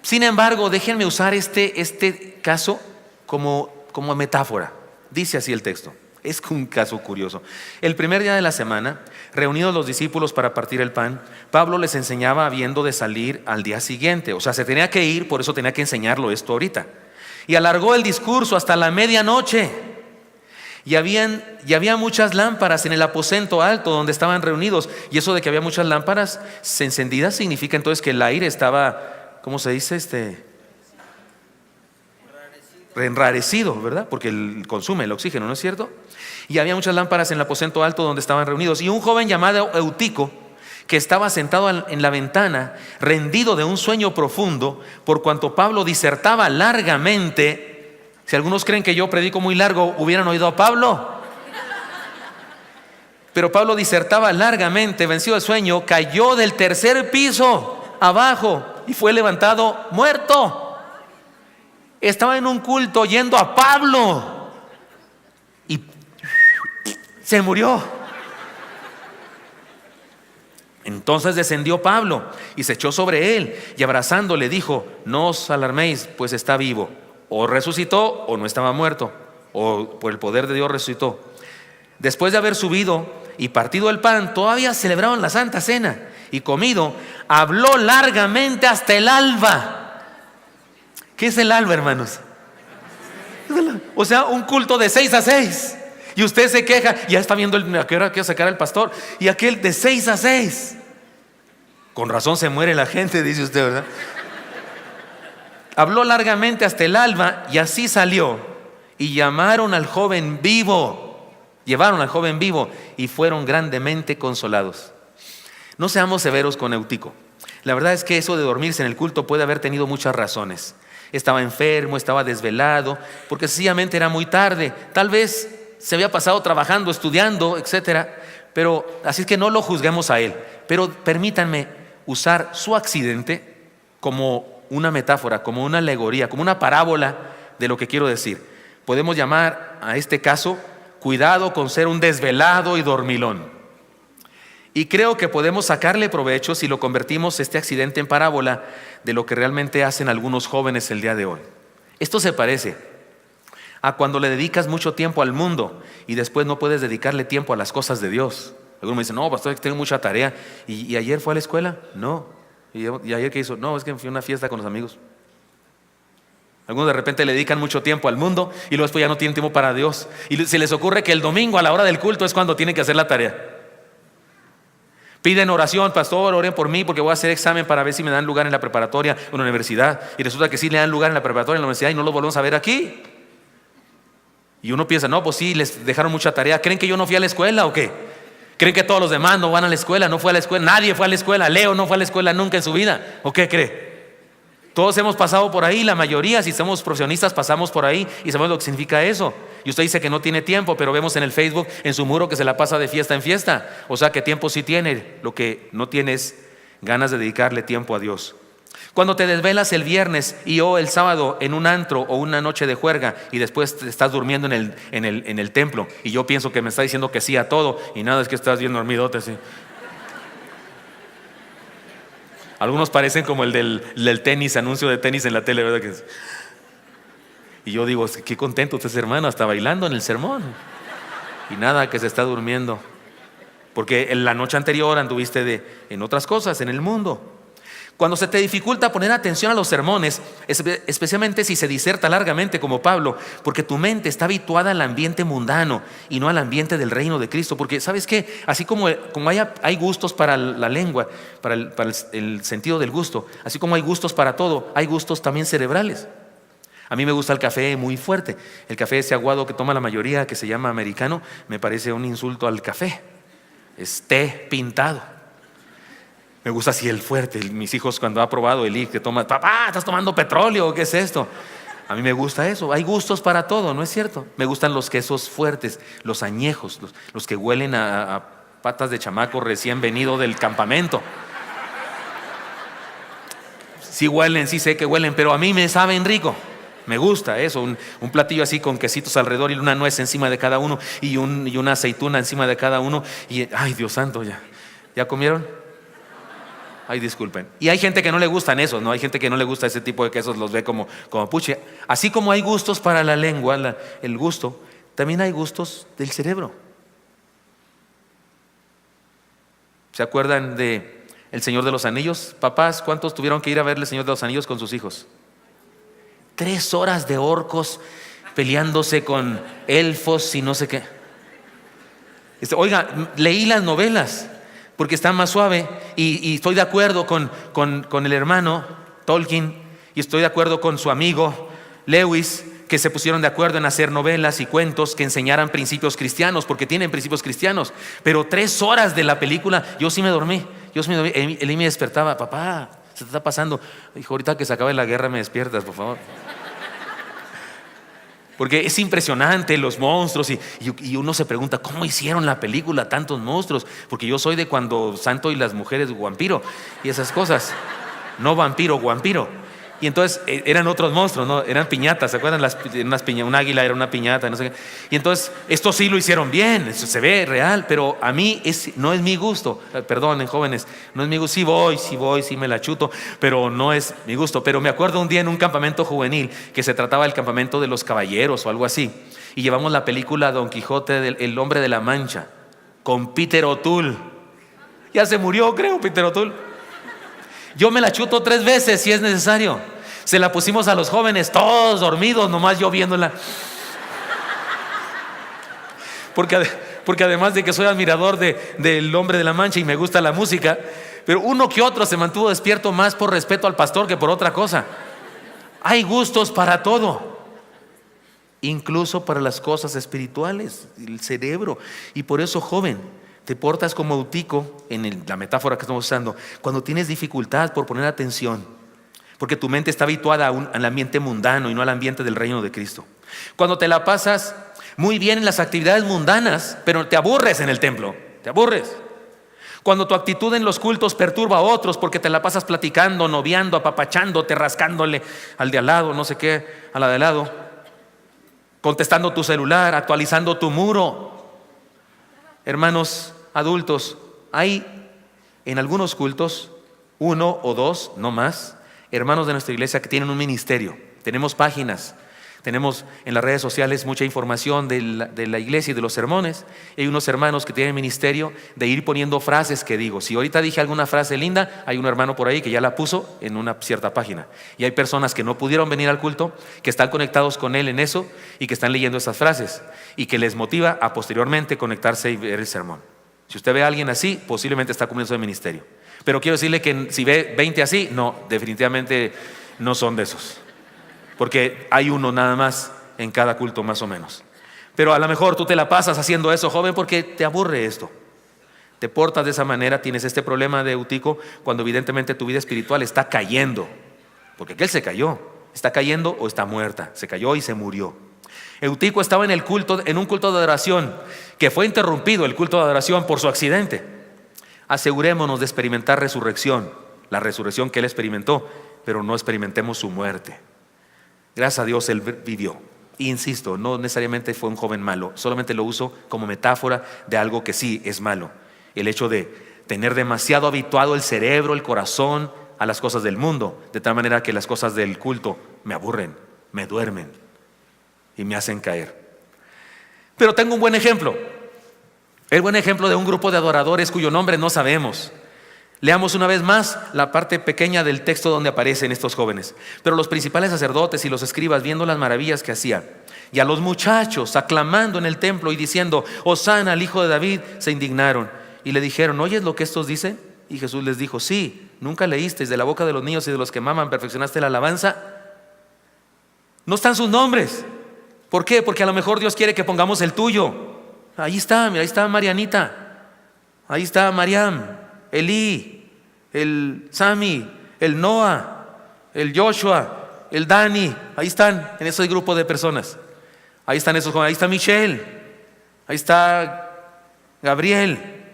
Sin embargo, déjenme usar este caso como metáfora. Dice así el texto. Es un caso curioso. El primer día de la semana, reunidos los discípulos para partir el pan, Pablo les enseñaba habiendo de salir al día siguiente. O sea, se tenía que ir, por eso tenía que enseñarlo esto ahorita. Y alargó el discurso hasta la medianoche. Y había muchas lámparas en el aposento alto donde estaban reunidos. Y eso de que había muchas lámparas encendidas significa entonces que el aire estaba, ¿cómo se dice? Enrarecido, ¿verdad? Porque consume el oxígeno, ¿no es cierto? Y había muchas lámparas en el aposento alto donde estaban reunidos. Y un joven llamado Eutico, que estaba sentado en la ventana, rendido de un sueño profundo, por cuanto Pablo disertaba largamente. Si algunos creen que yo predico muy largo, hubieran oído a Pablo. Pero Pablo disertaba largamente, vencido de sueño, cayó del tercer piso abajo y fue levantado muerto. Estaba en un culto oyendo a Pablo y se murió. Entonces descendió Pablo y se echó sobre él y abrazándole dijo: no os alarméis, pues está vivo. O resucitó o no estaba muerto, o por el poder de Dios resucitó. Después de haber subido y partido el pan, todavía celebraban la Santa Cena, y comido, habló largamente hasta el alba. ¿Qué es el alba, hermanos? O sea, un culto de 6 a 6. Y usted se queja, ya está viendo a qué hora quiero sacar al pastor, y aquel de 6 a 6. Con razón se muere la gente, dice usted, ¿verdad? Habló largamente hasta el alba, y así salió, y llamaron al joven vivo, llevaron al joven vivo, y fueron grandemente consolados. No seamos severos con Eutico. La verdad es que eso de dormirse en el culto puede haber tenido muchas razones. Estaba enfermo, estaba desvelado, porque sencillamente era muy tarde. Tal vez se había pasado trabajando, estudiando, etcétera. Pero así es que no lo juzguemos a él. Pero permítanme usar su accidente como una metáfora, como una alegoría, como una parábola de lo que quiero decir. Podemos llamar a este caso: cuidado con ser un desvelado y dormilón. Y creo que podemos sacarle provecho si lo convertimos este accidente en parábola de lo que realmente hacen algunos jóvenes el día de hoy. Esto se parece a cuando le dedicas mucho tiempo al mundo y después no puedes dedicarle tiempo a las cosas de Dios. Algunos me dicen: no, pastor, tengo mucha tarea. ¿Y ayer fue a la escuela? No. ¿Y ayer qué hizo? No, es que fui a una fiesta con los amigos. Algunos de repente le dedican mucho tiempo al mundo y luego después ya no tienen tiempo para Dios. Y se les ocurre que el domingo a la hora del culto es cuando tienen que hacer la tarea. Piden oración: pastor, oren por mí porque voy a hacer examen para ver si me dan lugar en la preparatoria o en la universidad. Y resulta que sí le dan lugar en la preparatoria, en la universidad, y no los volvemos a ver aquí. Y uno piensa: no, pues sí, les dejaron mucha tarea. ¿Creen que yo no fui a la escuela o qué? ¿Creen que todos los demás no van a la escuela? No fue a la escuela, nadie fue a la escuela. Leo no fue a la escuela nunca en su vida. ¿O qué cree? Todos hemos pasado por ahí, la mayoría, si somos profesionistas, pasamos por ahí y sabemos lo que significa eso. Y usted dice que no tiene tiempo, pero vemos en el Facebook, en su muro, que se la pasa de fiesta en fiesta. O sea que tiempo sí tiene, lo que no tiene es ganas de dedicarle tiempo a Dios. Cuando te desvelas el viernes y o el sábado en un antro o una noche de juerga y después te estás durmiendo en el templo, y yo pienso que me está diciendo que sí a todo y nada, es que estás bien dormidote así. Algunos parecen como el del tenis, anuncio de tenis en la tele, ¿verdad? Y yo digo: qué contento usted es, hermano, hasta bailando en el sermón. Y nada, que se está durmiendo. Porque en la noche anterior anduviste en otras cosas, en el mundo. Cuando se te dificulta poner atención a los sermones, especialmente si se diserta largamente como Pablo, porque tu mente está habituada al ambiente mundano y no al ambiente del reino de Cristo. Porque ¿sabes qué? Así como hay gustos para la lengua, para el sentido del gusto, así como hay gustos para todo, hay gustos también cerebrales. A mí me gusta el café muy fuerte. El café ese aguado que toma la mayoría, que se llama americano, me parece un insulto al café. Es té pintado. Me gusta así el fuerte. Mis hijos, cuando ha probado el que toma: papá, ¿estás tomando petróleo? ¿Qué es esto? A mí me gusta eso. Hay gustos para todo, ¿no es cierto? Me gustan los quesos fuertes, los añejos, los que huelen a patas de chamaco recién venido del campamento. Sí huelen, sí sé que huelen, pero a mí me saben rico. Me gusta eso, un platillo así con quesitos alrededor y una nuez encima de cada uno y una aceituna encima de cada uno. Y ay, Dios santo, ¿ya comieron? Ay, disculpen. Y hay gente que no le gustan esos, ¿no? Hay gente que no le gusta ese tipo de quesos, los ve como puche. Así como hay gustos para la lengua, el gusto, también hay gustos del cerebro. ¿Se acuerdan de El Señor de los Anillos? Papás, ¿cuántos tuvieron que ir a ver El Señor de los Anillos con sus hijos? 3 horas de orcos peleándose con elfos y no sé qué. Oiga, leí las novelas porque está más suave y estoy de acuerdo con el hermano Tolkien y estoy de acuerdo con su amigo Lewis, que se pusieron de acuerdo en hacer novelas y cuentos que enseñaran principios cristianos, porque tienen principios cristianos. Pero 3 horas de la película, yo sí me dormí. Él me despertaba: papá, se te está pasando. Dijo: ahorita que se acabe la guerra me despiertas, por favor. Porque es impresionante los monstruos y uno se pregunta: ¿cómo hicieron la película tantos monstruos? Porque yo soy de cuando Santo y las mujeres vampiro y esas cosas. No vampiro, vampiro. Y entonces eran otros monstruos, ¿no? Eran piñatas, ¿se acuerdan? Un águila era una piñata, no sé qué. Y entonces esto sí lo hicieron bien, eso se ve real, pero a mí no es mi gusto. Perdonen, jóvenes, no es mi gusto. Sí me la chuto, pero no es mi gusto. Pero me acuerdo un día en un campamento juvenil que se trataba del campamento de los caballeros o algo así. Y llevamos la película Don Quijote, El hombre de la Mancha, con Peter O'Toole. Ya se murió, creo, Peter O'Toole. Yo me la chuto 3 veces si es necesario. Se la pusimos a los jóvenes, todos dormidos, nomás yo viéndola. Porque además de que soy admirador del hombre de la Mancha y me gusta la música, pero uno que otro se mantuvo despierto más por respeto al pastor que por otra cosa. Hay gustos para todo, incluso para las cosas espirituales, el cerebro. Y por eso, joven, te portas como Eutico, la metáfora que estamos usando, cuando tienes dificultad por poner atención, porque tu mente está habituada al ambiente mundano y no al ambiente del reino de Cristo. Cuando te la pasas muy bien en las actividades mundanas, pero te aburres en el templo, te aburres. Cuando tu actitud en los cultos perturba a otros porque te la pasas platicando, noviando, apapachándote, rascándole al de al lado, no sé qué, a la de al lado, contestando tu celular, actualizando tu muro. Hermanos adultos, hay en algunos cultos 1 o 2, no más, hermanos de nuestra iglesia que tienen un ministerio. Tenemos páginas, tenemos en las redes sociales mucha información de la iglesia y de los sermones. Hay unos hermanos que tienen ministerio de ir poniendo frases que digo. Si ahorita dije alguna frase linda, hay un hermano por ahí que ya la puso en una cierta página. Y hay personas que no pudieron venir al culto, que están conectados con él en eso y que están leyendo esas frases y que les motiva a posteriormente conectarse y ver el sermón. Si usted ve a alguien así, posiblemente está cumpliendo su ministerio. Pero quiero decirle que si ve 20 así, no, definitivamente no son de esos. Porque hay uno nada más en cada culto más o menos. Pero a lo mejor tú te la pasas haciendo eso, joven, porque te aburre esto. Te portas de esa manera, tienes este problema de Eutico cuando evidentemente tu vida espiritual está cayendo. Porque aquel se cayó, está cayendo o está muerta, se cayó y se murió. Eutico estaba en un culto de adoración que fue interrumpido, el culto de adoración, por su accidente. Asegurémonos de experimentar resurrección, la resurrección que él experimentó, pero no experimentemos su muerte. Gracias a Dios él vivió. Insisto, no necesariamente fue un joven malo, solamente lo uso como metáfora de algo que sí es malo. El hecho de tener demasiado habituado el cerebro, el corazón a las cosas del mundo, de tal manera que las cosas del culto me aburren, me duermen y me hacen caer. Pero tengo un buen ejemplo. El buen ejemplo de un grupo de adoradores cuyo nombre no sabemos. Leamos una vez más la parte pequeña del texto donde aparecen estos jóvenes. Pero los principales sacerdotes y los escribas, viendo las maravillas que hacían, y a los muchachos aclamando en el templo y diciendo: Hosana al hijo de David, se indignaron y le dijeron: ¿oyes lo que estos dicen? Y Jesús les dijo: sí, nunca leísteis de la boca de los niños y de los que maman perfeccionaste la alabanza. No están sus nombres. ¿Por qué? Porque a lo mejor Dios quiere que pongamos el tuyo. Ahí está, mira, ahí está Marianita, ahí está Mariam, Elí, el Sami, el Noah, el Joshua, el Dani. Ahí están en ese grupo de personas. Ahí están esos jóvenes, ahí está Michelle, ahí está Gabriel.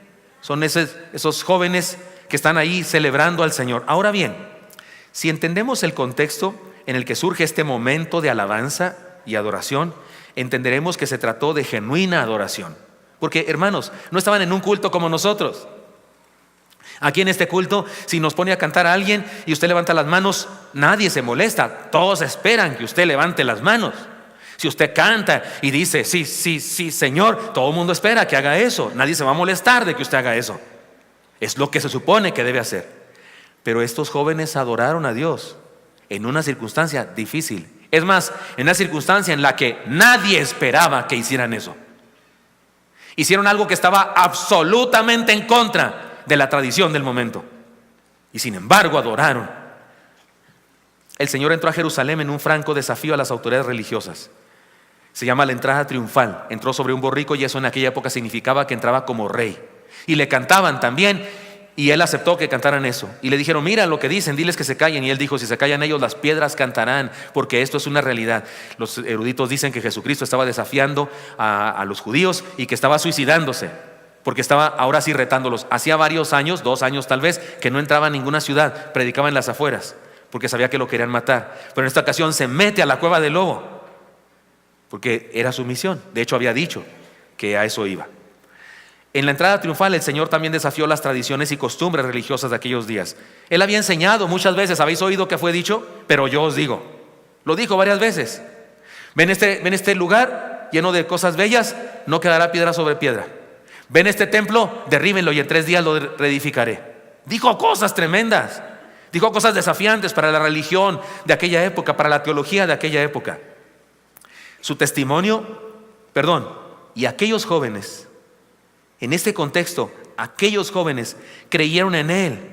Son esos jóvenes que están ahí celebrando al Señor. Ahora bien, si entendemos el contexto en el que surge este momento de alabanza y adoración, entenderemos que se trató de genuina adoración. Porque, hermanos, no estaban en un culto como nosotros. Aquí en este culto, si nos pone a cantar a alguien y usted levanta las manos, nadie se molesta. Todos esperan que usted levante las manos. Si usted canta y dice: sí, sí, sí, Señor, todo el mundo espera que haga eso. Nadie se va a molestar de que usted haga eso. Es lo que se supone que debe hacer. Pero estos jóvenes adoraron a Dios en una circunstancia difícil. Es más, en una circunstancia en la que nadie esperaba que hicieran eso. Hicieron algo que estaba absolutamente en contra de la tradición del momento. Y sin embargo adoraron. El Señor entró a Jerusalén en un franco desafío a las autoridades religiosas. Se llama la entrada triunfal. Entró sobre un borrico y eso en aquella época significaba que entraba como rey. Y le cantaban también. Y él aceptó que cantaran eso. Y le dijeron: mira lo que dicen, diles que se callen. Y él dijo: si se callan ellos, las piedras cantarán, porque esto es una realidad. Los eruditos dicen que Jesucristo estaba desafiando a los judíos y que estaba suicidándose, porque estaba ahora sí retándolos. Hacía varios años, 2 años tal vez, que no entraba a ninguna ciudad, predicaba en las afueras. porque sabía que lo querían matar. Pero en esta ocasión se mete a la cueva del lobo, porque era su misión. De hecho, había dicho que a eso iba. En la entrada triunfal, el Señor también desafió las tradiciones y costumbres religiosas de aquellos días. Él había enseñado muchas veces, habéis oído que fue dicho, pero yo os digo. Lo dijo varias veces. Ven este lugar lleno de cosas bellas, no quedará piedra sobre piedra. Ven este templo, derríbenlo y en 3 días lo reedificaré. Dijo cosas tremendas. Dijo cosas desafiantes para la religión de aquella época, para la teología de aquella época. Su testimonio, y aquellos jóvenes, en este contexto, aquellos jóvenes creyeron en Él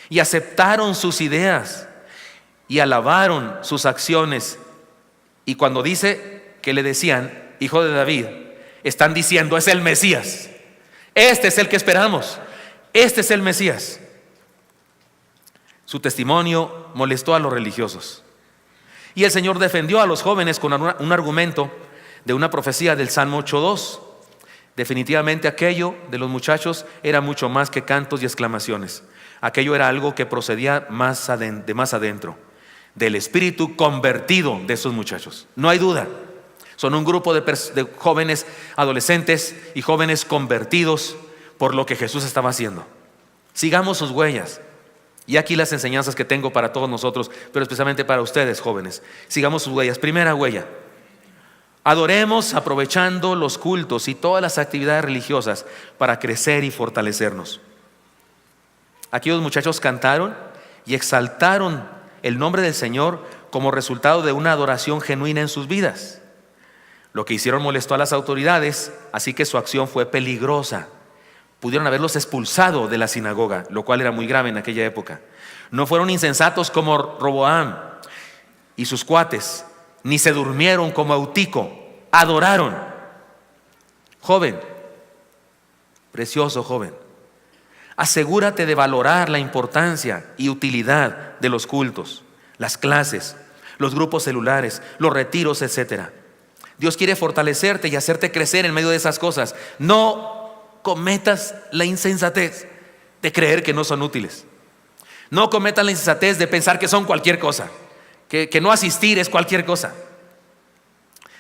y aceptaron sus ideas y alabaron sus acciones. Y cuando dice que le decían, hijo de David, están diciendo, es el Mesías. Este es el que esperamos. Este es el Mesías. Su testimonio molestó a los religiosos. Y el Señor defendió a los jóvenes con un argumento de una profecía del Salmo 8:2. Definitivamente aquello de los muchachos era mucho más que cantos y exclamaciones. Aquello era algo que procedía de más adentro, del espíritu convertido de esos muchachos. No hay duda. Son un grupo de jóvenes adolescentes y jóvenes convertidos por lo que Jesús estaba haciendo. Sigamos sus huellas. Y aquí las enseñanzas que tengo para todos nosotros, pero especialmente para ustedes, jóvenes. Sigamos sus huellas. Primera huella: adoremos aprovechando los cultos y todas las actividades religiosas para crecer y fortalecernos. Aquí los muchachos cantaron y exaltaron el nombre del Señor como resultado de una adoración genuina en sus vidas. Lo que hicieron molestó a las autoridades, así que su acción fue peligrosa. Pudieron haberlos expulsado de la sinagoga, lo cual era muy grave en aquella época. No fueron insensatos como Roboam y sus cuates, ni se durmieron como Eutico, adoraron. Joven, precioso joven, asegúrate de valorar la importancia y utilidad de los cultos, las clases, los grupos celulares, los retiros, etc. Dios quiere fortalecerte y hacerte crecer en medio de esas cosas. No cometas la insensatez de creer que no son útiles. No cometas la insensatez de pensar que son cualquier cosa, que no asistir es cualquier cosa,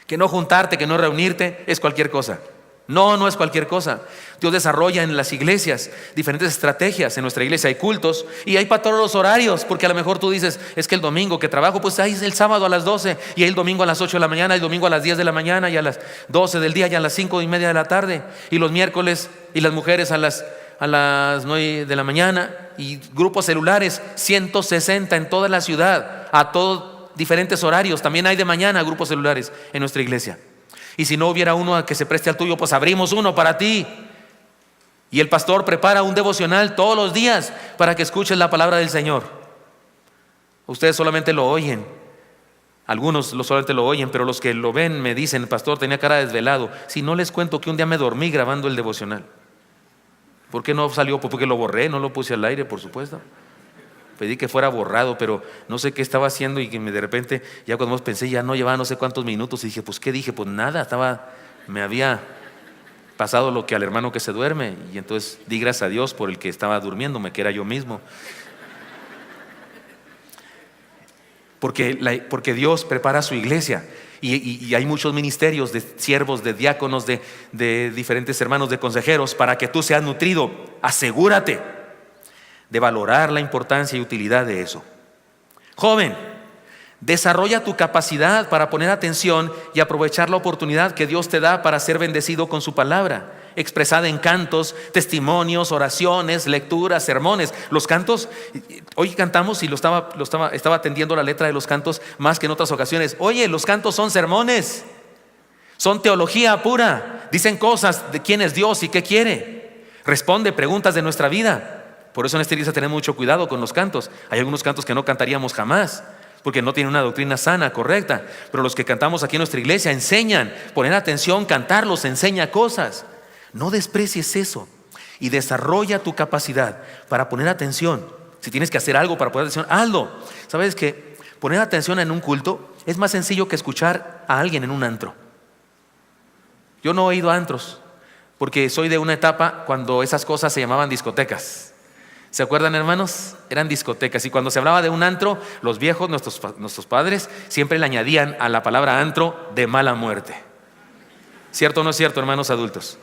que no juntarte, que no reunirte es cualquier cosa. No es cualquier cosa. Dios desarrolla en las iglesias diferentes estrategias. En nuestra iglesia hay cultos y hay para todos los horarios, porque a lo mejor tú dices, es que el domingo que trabajo, pues ahí es el sábado a las 12 y el domingo a las 8 de la mañana, el domingo a las 10 de la mañana y a las 12 del día y a las 5:30 de la tarde, y los miércoles y las mujeres a las 9 de la mañana, y grupos celulares 160 en toda la ciudad, a todos diferentes horarios. También hay de mañana grupos celulares en nuestra iglesia. Y si no hubiera uno que se preste al tuyo, pues abrimos uno para ti. Y el pastor prepara un devocional todos los días para que escuches la palabra del Señor. Ustedes solamente lo oyen. Algunos solamente lo oyen, pero los que lo ven me dicen, el pastor tenía cara de desvelado. Si no les cuento que un día me dormí grabando el devocional. ¿Por qué no salió? Pues porque lo borré, no lo puse al aire, por supuesto. Pedí que fuera borrado, pero no sé qué estaba haciendo y que de repente, ya cuando pensé, ya no llevaba no sé cuántos minutos y dije, pues ¿qué dije? Pues nada, me había pasado lo que al hermano que se duerme, y entonces di gracias a Dios por el que estaba durmiéndome, que era yo mismo. Porque Dios prepara su iglesia y hay muchos ministerios de siervos, de diáconos, de diferentes hermanos, de consejeros, para que tú seas nutrido. Asegúrate de valorar la importancia y utilidad de eso. Joven, desarrolla tu capacidad para poner atención y aprovechar la oportunidad que Dios te da para ser bendecido con su palabra, expresada en cantos, testimonios, oraciones, lecturas, sermones. Los cantos, hoy cantamos y estaba atendiendo la letra de los cantos más que en otras ocasiones. Oye, los cantos son sermones, son teología pura, dicen cosas de quién es Dios y qué quiere, responde preguntas de nuestra vida. Por eso en esta iglesia tenemos mucho cuidado con los cantos. Hay algunos cantos que no cantaríamos jamás, porque no tienen una doctrina sana, correcta. Pero los que cantamos aquí en nuestra iglesia enseñan. Poner atención, cantarlos, enseña cosas. No desprecies eso y desarrolla tu capacidad para poner atención. Si tienes que hacer algo para poner atención, hazlo. ¿Sabes qué? Poner atención en un culto es más sencillo que escuchar a alguien en un antro. Yo no he ido a antros, porque soy de una etapa cuando esas cosas se llamaban discotecas. ¿Se acuerdan, hermanos? Eran discotecas, y cuando se hablaba de un antro, los viejos, nuestros padres, siempre le añadían a la palabra antro de mala muerte. ¿Cierto o no es cierto, hermanos adultos?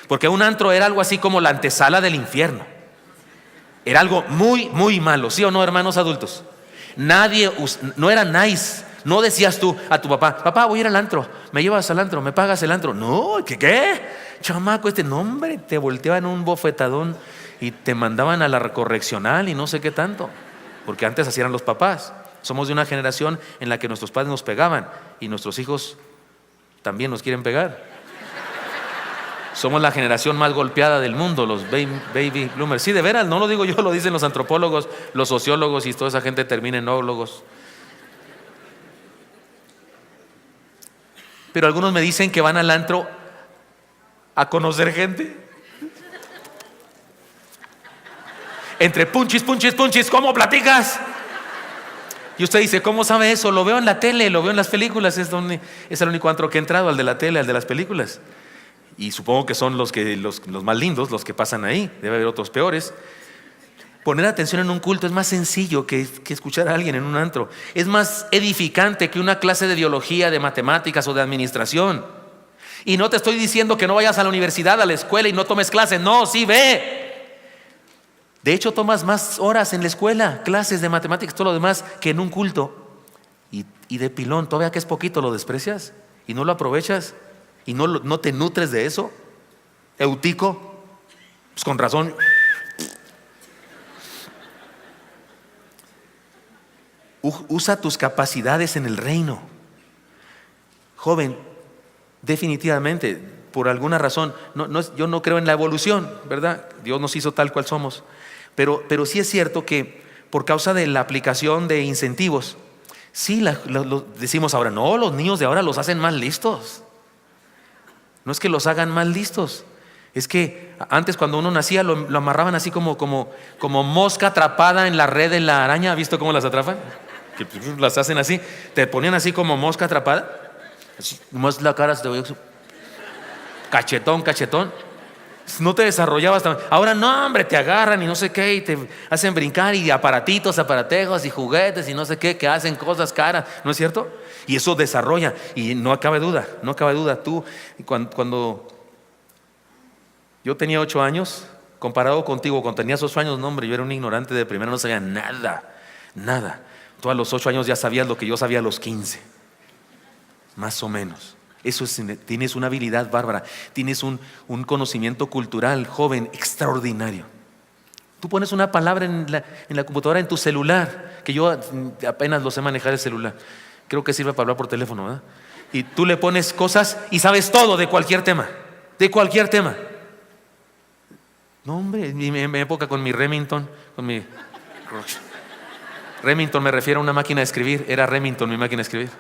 Porque un antro era algo así como la antesala del infierno. Era algo muy, muy malo, ¿sí o no, hermanos adultos? No era nice. No decías tú a tu papá: papá, voy a ir al antro, me llevas al antro, me pagas el antro. No, ¿qué? Chamaco, nombre, te volteaban un bofetadón y te mandaban a la correccional y no sé qué tanto. Porque antes así eran los papás. Somos de una generación en la que nuestros padres nos pegaban y nuestros hijos también nos quieren pegar. Somos la generación más golpeada del mundo, los baby bloomers. Sí, de veras, no lo digo yo, lo dicen los antropólogos, los sociólogos, y toda esa gente termina en ólogos. Pero algunos me dicen que van al antro a conocer gente. Entre punchis, ¿cómo platicas? Y usted dice: ¿cómo sabe eso? Lo veo en la tele, lo veo en las películas. Es el único antro que he entrado, al de la tele, al de las películas. Y supongo que son los más lindos, los que pasan ahí. Debe haber otros peores. Poner atención en un culto es más sencillo que escuchar a alguien en un antro. Es más edificante que una clase de biología, de matemáticas o de administración. Y no te estoy diciendo que no vayas a la universidad, a la escuela y no tomes clases. No, sí, ve. De hecho, tomas más horas en la escuela, clases de matemáticas, todo lo demás, que en un culto. Y de pilón, todavía que es poquito, lo desprecias y no lo aprovechas. ¿Y no te nutres de eso? Eutico, pues con razón. Usa tus capacidades en el reino. Joven, definitivamente, por alguna razón, yo no creo en la evolución, ¿verdad? Dios nos hizo tal cual somos. Pero sí es cierto que por causa de la aplicación de incentivos, sí, decimos ahora: no, los niños de ahora los hacen más listos. No es que los hagan más listos, es que antes, cuando uno nacía, lo amarraban así como mosca atrapada en la red de la araña. ¿Has visto cómo las atrapan? Que las hacen así, te ponían así como mosca atrapada, así, nomás la cara se te veía cachetón. No te desarrollabas tan. Ahora no, hombre, te agarran y no sé qué, y te hacen brincar, y aparatejos y juguetes y no sé qué, que hacen cosas caras, ¿no es cierto? Y eso desarrolla, y no cabe duda. Tú, cuando yo tenía 8 años, comparado contigo, cuando tenías 8 años, no, hombre, yo era un ignorante de primera, no sabía nada. Tú a los 8 años ya sabías lo que yo sabía a los 15, más o menos. Tienes una habilidad bárbara, tienes un conocimiento cultural, joven, extraordinario. Tú pones una palabra en la computadora, en tu celular, que yo apenas lo sé manejar el celular. Creo que sirve para hablar por teléfono, ¿verdad? Y tú le pones cosas y sabes todo de cualquier tema. No, hombre, en mi época con mi Remington, Remington, me refiero a una máquina de escribir. Era Remington mi máquina de escribir.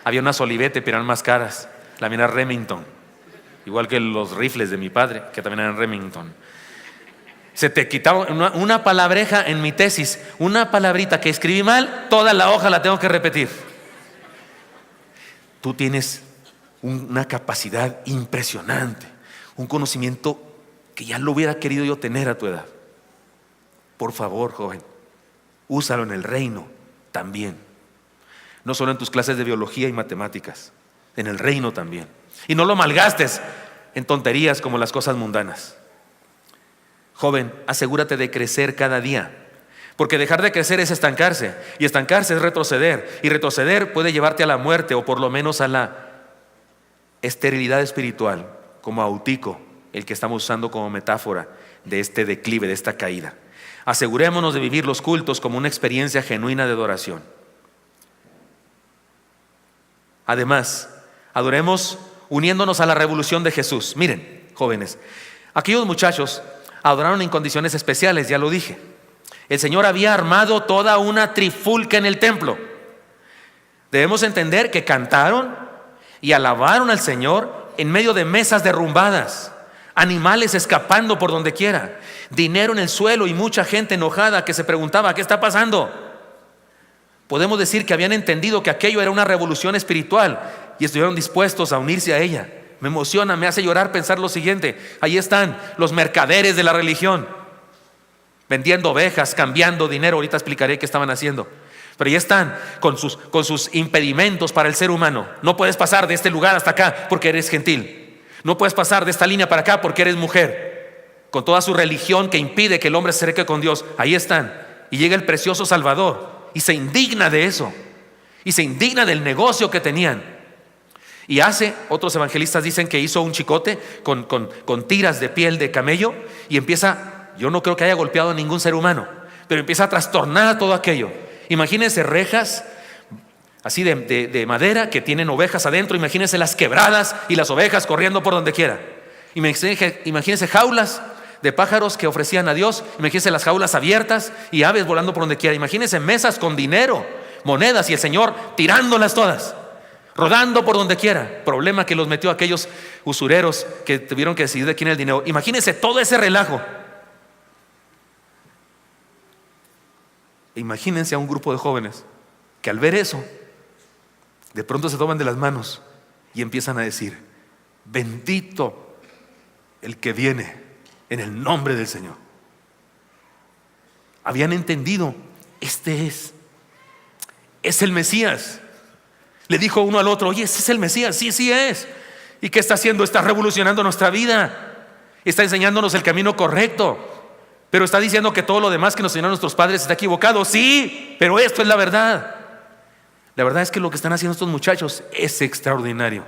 Había unas Olivetti, pero eran más caras. La mía era Remington, igual que los rifles de mi padre, que también eran Remington. Se te quitaba una palabreja en mi tesis, una palabrita que escribí mal, toda la hoja la tengo que repetir. Tú tienes una capacidad impresionante, un conocimiento que ya lo hubiera querido yo tener a tu edad. Por favor, joven, úsalo en el reino también. No solo en tus clases de biología y matemáticas, en el reino también. Y no lo malgastes en tonterías como las cosas mundanas. Joven, asegúrate de crecer cada día, porque dejar de crecer es estancarse, y estancarse es retroceder, y retroceder puede llevarte a la muerte, o por lo menos a la esterilidad espiritual, como a Eutico, el que estamos usando como metáfora de este declive, de esta caída. Asegurémonos de vivir los cultos como una experiencia genuina de adoración. Además, adoremos uniéndonos a la revolución de Jesús. Miren, jóvenes, aquellos muchachos adoraron en condiciones especiales, ya lo dije. El Señor había armado toda una trifulca en el templo. Debemos entender que cantaron y alabaron al Señor en medio de mesas derrumbadas, animales escapando por donde quiera, dinero en el suelo y mucha gente enojada que se preguntaba: ¿qué está pasando? Podemos decir que habían entendido que aquello era una revolución espiritual y estuvieron dispuestos a unirse a ella. Me emociona, me hace llorar pensar lo siguiente: ahí están los mercaderes de la religión, vendiendo ovejas, cambiando dinero. Ahorita explicaré qué estaban haciendo. Pero ya están con sus impedimentos para el ser humano. No puedes pasar de este lugar hasta acá porque eres gentil. No puedes pasar de esta línea para acá porque eres mujer. Con toda su religión que impide que el hombre se acerque con Dios. Ahí están. Y llega el precioso Salvador y se indigna de eso. Y se indigna del negocio que tenían. Y otros evangelistas dicen que hizo un chicote con tiras de piel de camello. Y empieza, yo no creo que haya golpeado a ningún ser humano, pero empieza a trastornar todo aquello. Imagínense rejas así de madera que tienen ovejas adentro. Imagínense las quebradas y las ovejas corriendo por donde quiera. Imagínense jaulas de pájaros que ofrecían a Dios. Imagínense las jaulas abiertas y aves volando por donde quiera. Imagínense mesas con dinero, monedas, y el Señor tirándolas todas, rodando por donde quiera. Problema que los metió aquellos usureros que tuvieron que decidir de quién era el dinero. Imagínense todo ese relajo. Imagínense a un grupo de jóvenes que al ver eso, de pronto se toman de las manos y empiezan a decir: bendito el que viene en el nombre del Señor. Habían entendido, este es el Mesías. Le dijo uno al otro: oye, ese es el Mesías. Sí, sí es. ¿Y qué está haciendo? Está revolucionando nuestra vida. Está enseñándonos el camino correcto. Pero está diciendo que todo lo demás que nos enseñaron nuestros padres está equivocado. Sí, pero esto es la verdad. La verdad es que lo que están haciendo estos muchachos es extraordinario.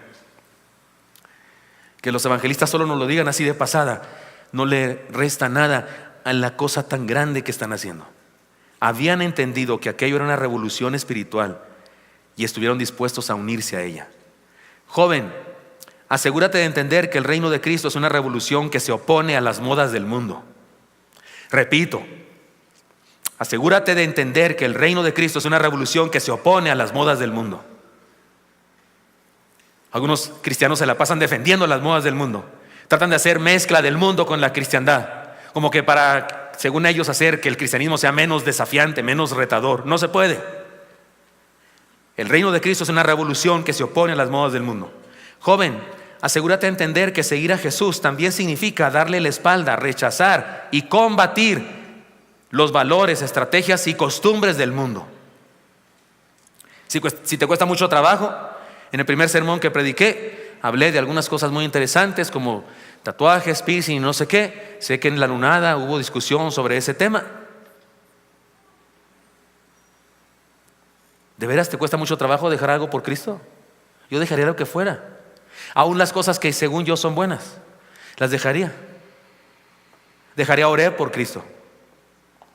Que los evangelistas solo nos lo digan así de pasada no le resta nada a la cosa tan grande que están haciendo. Habían entendido que aquello era una revolución espiritual y estuvieron dispuestos a unirse a ella. Joven, asegúrate de entender que el reino de Cristo es una revolución que se opone a las modas del mundo. Repito, asegúrate de entender que el reino de Cristo es una revolución que se opone a las modas del mundo. Algunos cristianos se la pasan defendiendo las modas del mundo. Tratan de hacer mezcla del mundo con la cristiandad, como que para, según ellos, hacer que el cristianismo sea menos desafiante, menos retador. No se puede. El reino de Cristo es una revolución que se opone a las modas del mundo. Joven, asegúrate de entender que seguir a Jesús también significa darle la espalda, rechazar y combatir los valores, estrategias y costumbres del mundo. Si te cuesta mucho trabajo, en el primer sermón que prediqué, hablé de algunas cosas muy interesantes como tatuajes, piercing y no sé qué. Sé que en la lunada hubo discusión sobre ese tema. ¿De veras te cuesta mucho trabajo dejar algo por Cristo? Yo dejaría lo que fuera. Aún las cosas que según yo son buenas, las dejaría. Dejaría orar por Cristo,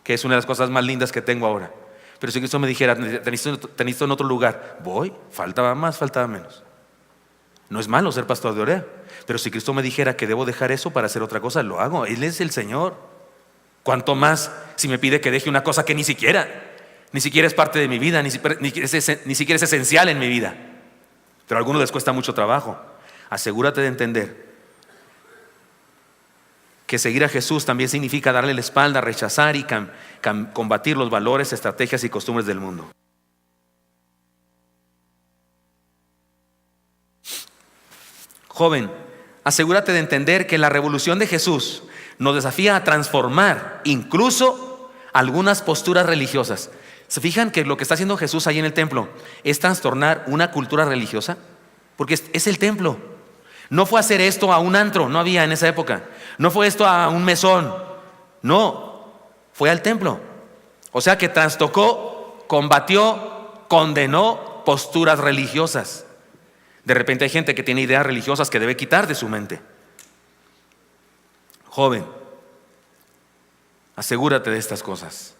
que es una de las cosas más lindas que tengo ahora. Pero si Cristo me dijera: te necesito en otro lugar, voy. Faltaba más, faltaba menos. No es malo ser pastor de Orea, pero si Cristo me dijera que debo dejar eso para hacer otra cosa, lo hago. Él es el Señor. Cuanto más si me pide que deje una cosa que ni siquiera es parte de mi vida, ni siquiera es esencial en mi vida. Pero a algunos les cuesta mucho trabajo. Asegúrate de entender que seguir a Jesús también significa darle la espalda, rechazar y combatir los valores, estrategias y costumbres del mundo. Joven, asegúrate de entender que la revolución de Jesús nos desafía a transformar incluso algunas posturas religiosas. ¿Se fijan que lo que está haciendo Jesús ahí en el templo es trastornar una cultura religiosa? Porque es el templo. No fue hacer esto a un antro, no había en esa época. No fue esto a un mesón, no, fue al templo. O sea que trastocó, combatió, condenó posturas religiosas. De repente hay gente que tiene ideas religiosas que debe quitar de su mente. Joven, asegúrate de estas cosas.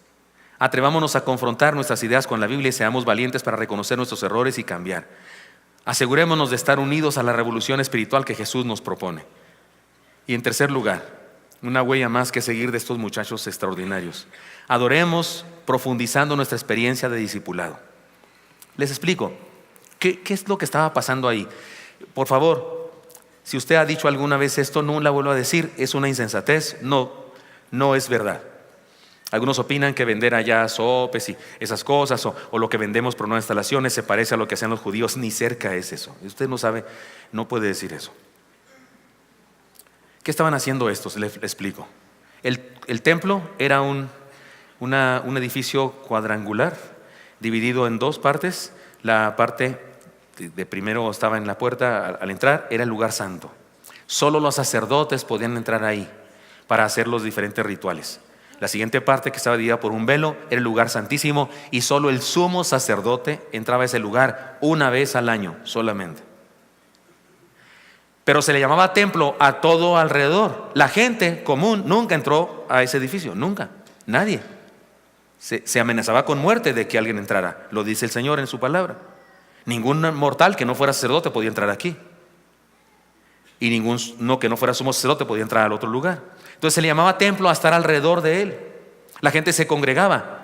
Atrevámonos a confrontar nuestras ideas con la Biblia y seamos valientes para reconocer nuestros errores y cambiar. Asegurémonos de estar unidos a la revolución espiritual que Jesús nos propone. Y en tercer lugar, una huella más que seguir de estos muchachos extraordinarios. Adoremos profundizando nuestra experiencia de discipulado. Les explico. ¿Qué es lo que estaba pasando ahí? Por favor, si usted ha dicho alguna vez esto, no la vuelva a decir. Es una insensatez. No es verdad. Algunos opinan que vender allá sopes y esas cosas o lo que vendemos por nuevas instalaciones se parece a lo que hacían los judíos. Ni cerca es eso. Usted no sabe, no puede decir eso. ¿Qué estaban haciendo estos? Le explico. El templo era un edificio cuadrangular, dividido en dos partes. La parte de primero estaba en la puerta al entrar, era el lugar santo. Solo los sacerdotes podían entrar ahí para hacer los diferentes rituales. La siguiente parte, que estaba dividida por un velo, era el lugar santísimo, y solo el sumo sacerdote entraba a ese lugar una vez al año solamente. Pero se le llamaba templo a todo alrededor. La gente común nunca entró a ese edificio, nunca, nadie. Se amenazaba con muerte de que alguien entrara, lo dice el Señor en su palabra. Ningún mortal que no fuera sacerdote podía entrar aquí, y ningún que no fuera sumo sacerdote podía entrar al otro lugar. Entonces se le llamaba templo a estar alrededor de él. La gente se congregaba.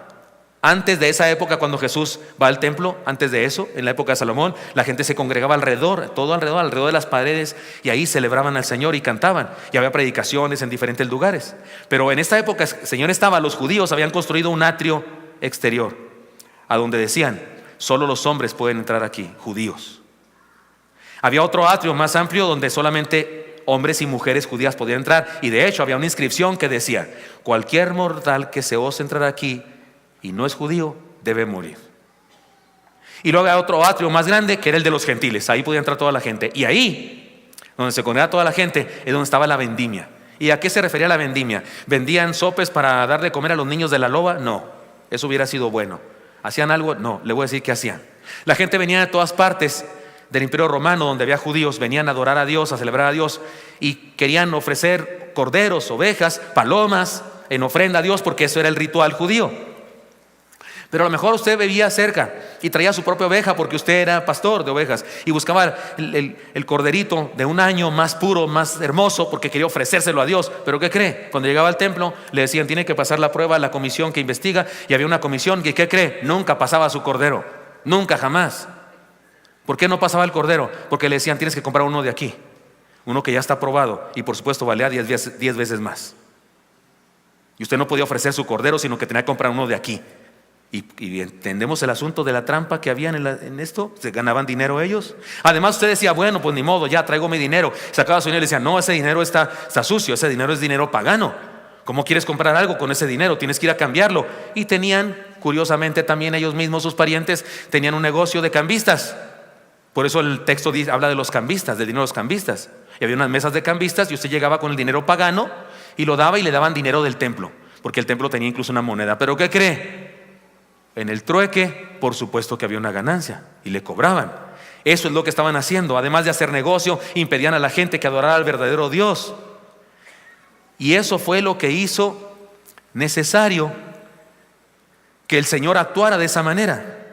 Antes de esa época, cuando Jesús va al templo, antes de eso, en la época de Salomón, la gente se congregaba alrededor, todo alrededor de las paredes, y ahí celebraban al Señor y cantaban, y había predicaciones en diferentes lugares. Pero en esta época el Señor estaba, los judíos habían construido un atrio exterior, a donde decían, solo los hombres pueden entrar aquí, judíos. Había otro atrio más amplio donde solamente hombres y mujeres judías podían entrar, y de hecho había una inscripción que decía, cualquier mortal que se ose entrar aquí y no es judío, debe morir. Y luego había otro atrio más grande, que era el de los gentiles. Ahí podía entrar toda la gente. Y ahí, donde se congregaba toda la gente, es donde estaba la vendimia. ¿Y a qué se refería la vendimia? ¿Vendían sopes para dar de comer a los niños de la loba? No, eso hubiera sido bueno. ¿Hacían algo? No, le voy a decir qué hacían. La gente venía de todas partes del Imperio Romano, donde había judíos, venían a adorar a Dios, a celebrar a Dios, y querían ofrecer corderos, ovejas, palomas en ofrenda a Dios, porque eso era el ritual judío. Pero a lo mejor usted vivía cerca y traía su propia oveja porque usted era pastor de ovejas, y buscaba el corderito de un año más puro, más hermoso, porque quería ofrecérselo a Dios. Pero ¿qué cree? Cuando llegaba al templo le decían, tiene que pasar la prueba a la comisión que investiga, y había una comisión que, ¿qué cree? Nunca pasaba su cordero, nunca, jamás. ¿Por qué no pasaba el cordero? Porque le decían, tienes que comprar uno de aquí, uno que ya está probado, y por supuesto valía 10 veces más. Y usted no podía ofrecer su cordero, sino que tenía que comprar uno de aquí. Y entendemos el asunto de la trampa que había en esto. Se ganaban dinero ellos. Además usted decía, bueno, pues ni modo, ya traigo mi dinero. Sacaba su dinero y decía, no, ese dinero está sucio, ese dinero es dinero pagano. ¿Cómo quieres comprar algo con ese dinero? Tienes que ir a cambiarlo. Y tenían, curiosamente también ellos mismos, sus parientes, tenían un negocio de cambistas. Por eso el texto habla de los cambistas, del dinero de los cambistas. Y había unas mesas de cambistas, y usted llegaba con el dinero pagano y lo daba, y le daban dinero del templo, porque el templo tenía incluso una moneda. ¿Pero qué cree? En el trueque, por supuesto que había una ganancia, y le cobraban. Eso es lo que estaban haciendo. Además de hacer negocio, impedían a la gente que adorara al verdadero Dios. Y eso fue lo que hizo necesario que el Señor actuara de esa manera.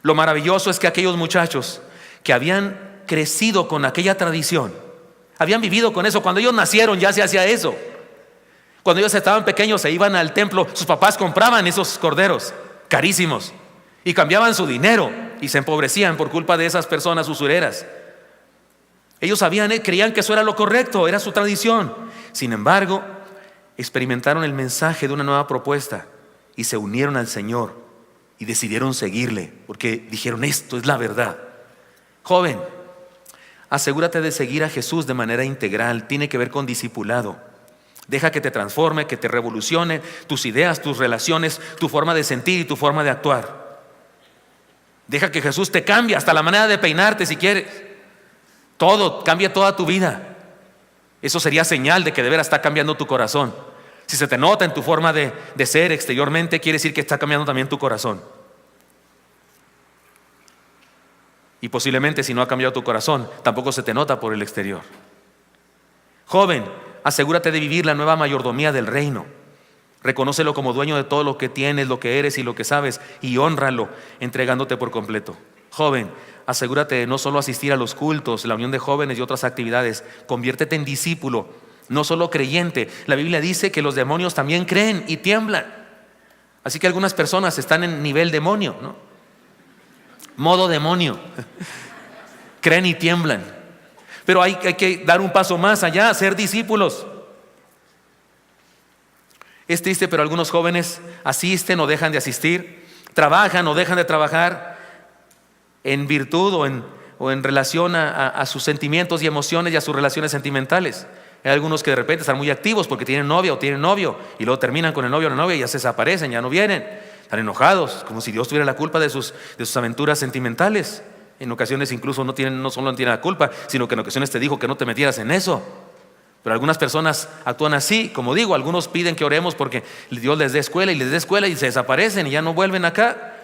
Lo maravilloso es que aquellos muchachos que habían crecido con aquella tradición, habían vivido con eso. Cuando ellos nacieron ya se hacía eso. Cuando ellos estaban pequeños se iban al templo, sus papás compraban esos corderos carísimos y cambiaban su dinero, y se empobrecían por culpa de esas personas usureras. Ellos creían que eso era lo correcto, era su tradición. Sin embargo, experimentaron el mensaje de una nueva propuesta y se unieron al Señor y decidieron seguirle, porque dijeron, esto es la verdad. Joven, asegúrate de seguir a Jesús de manera integral. Tiene que ver con discipulado. Deja que te transforme, que te revolucione tus ideas, tus relaciones, tu forma de sentir y tu forma de actuar. Deja que Jesús te cambie, hasta la manera de peinarte si quieres. Todo, cambia toda tu vida. Eso sería señal de que de veras está cambiando tu corazón. Si se te nota en tu forma de ser exteriormente, quiere decir que está cambiando también tu corazón. Y posiblemente si no ha cambiado tu corazón, tampoco se te nota por el exterior. Joven, asegúrate de vivir la nueva mayordomía del reino. Reconócelo como dueño de todo lo que tienes, lo que eres y lo que sabes, y hónralo entregándote por completo. Joven, asegúrate de no solo asistir a los cultos, la unión de jóvenes y otras actividades. Conviértete en discípulo, no solo creyente. La Biblia dice que los demonios también creen y tiemblan. Así que algunas personas están en nivel demonio, ¿no? Modo demonio. Creen y tiemblan. Pero hay que dar un paso más allá, ser discípulos. Es triste, pero algunos jóvenes asisten o dejan de asistir, trabajan o dejan de trabajar en virtud o en relación a sus sentimientos y emociones y a sus relaciones sentimentales. Hay algunos que de repente están muy activos porque tienen novia o tienen novio y luego terminan con el novio o la novia y ya se desaparecen, ya no vienen. Están enojados, como si Dios tuviera la culpa de sus aventuras sentimentales. En ocasiones incluso no solo no tienen la culpa, sino que en ocasiones te dijo que no te metieras en eso. Pero algunas personas actúan así, como digo, algunos piden que oremos porque Dios les dé escuela y se desaparecen y ya no vuelven acá.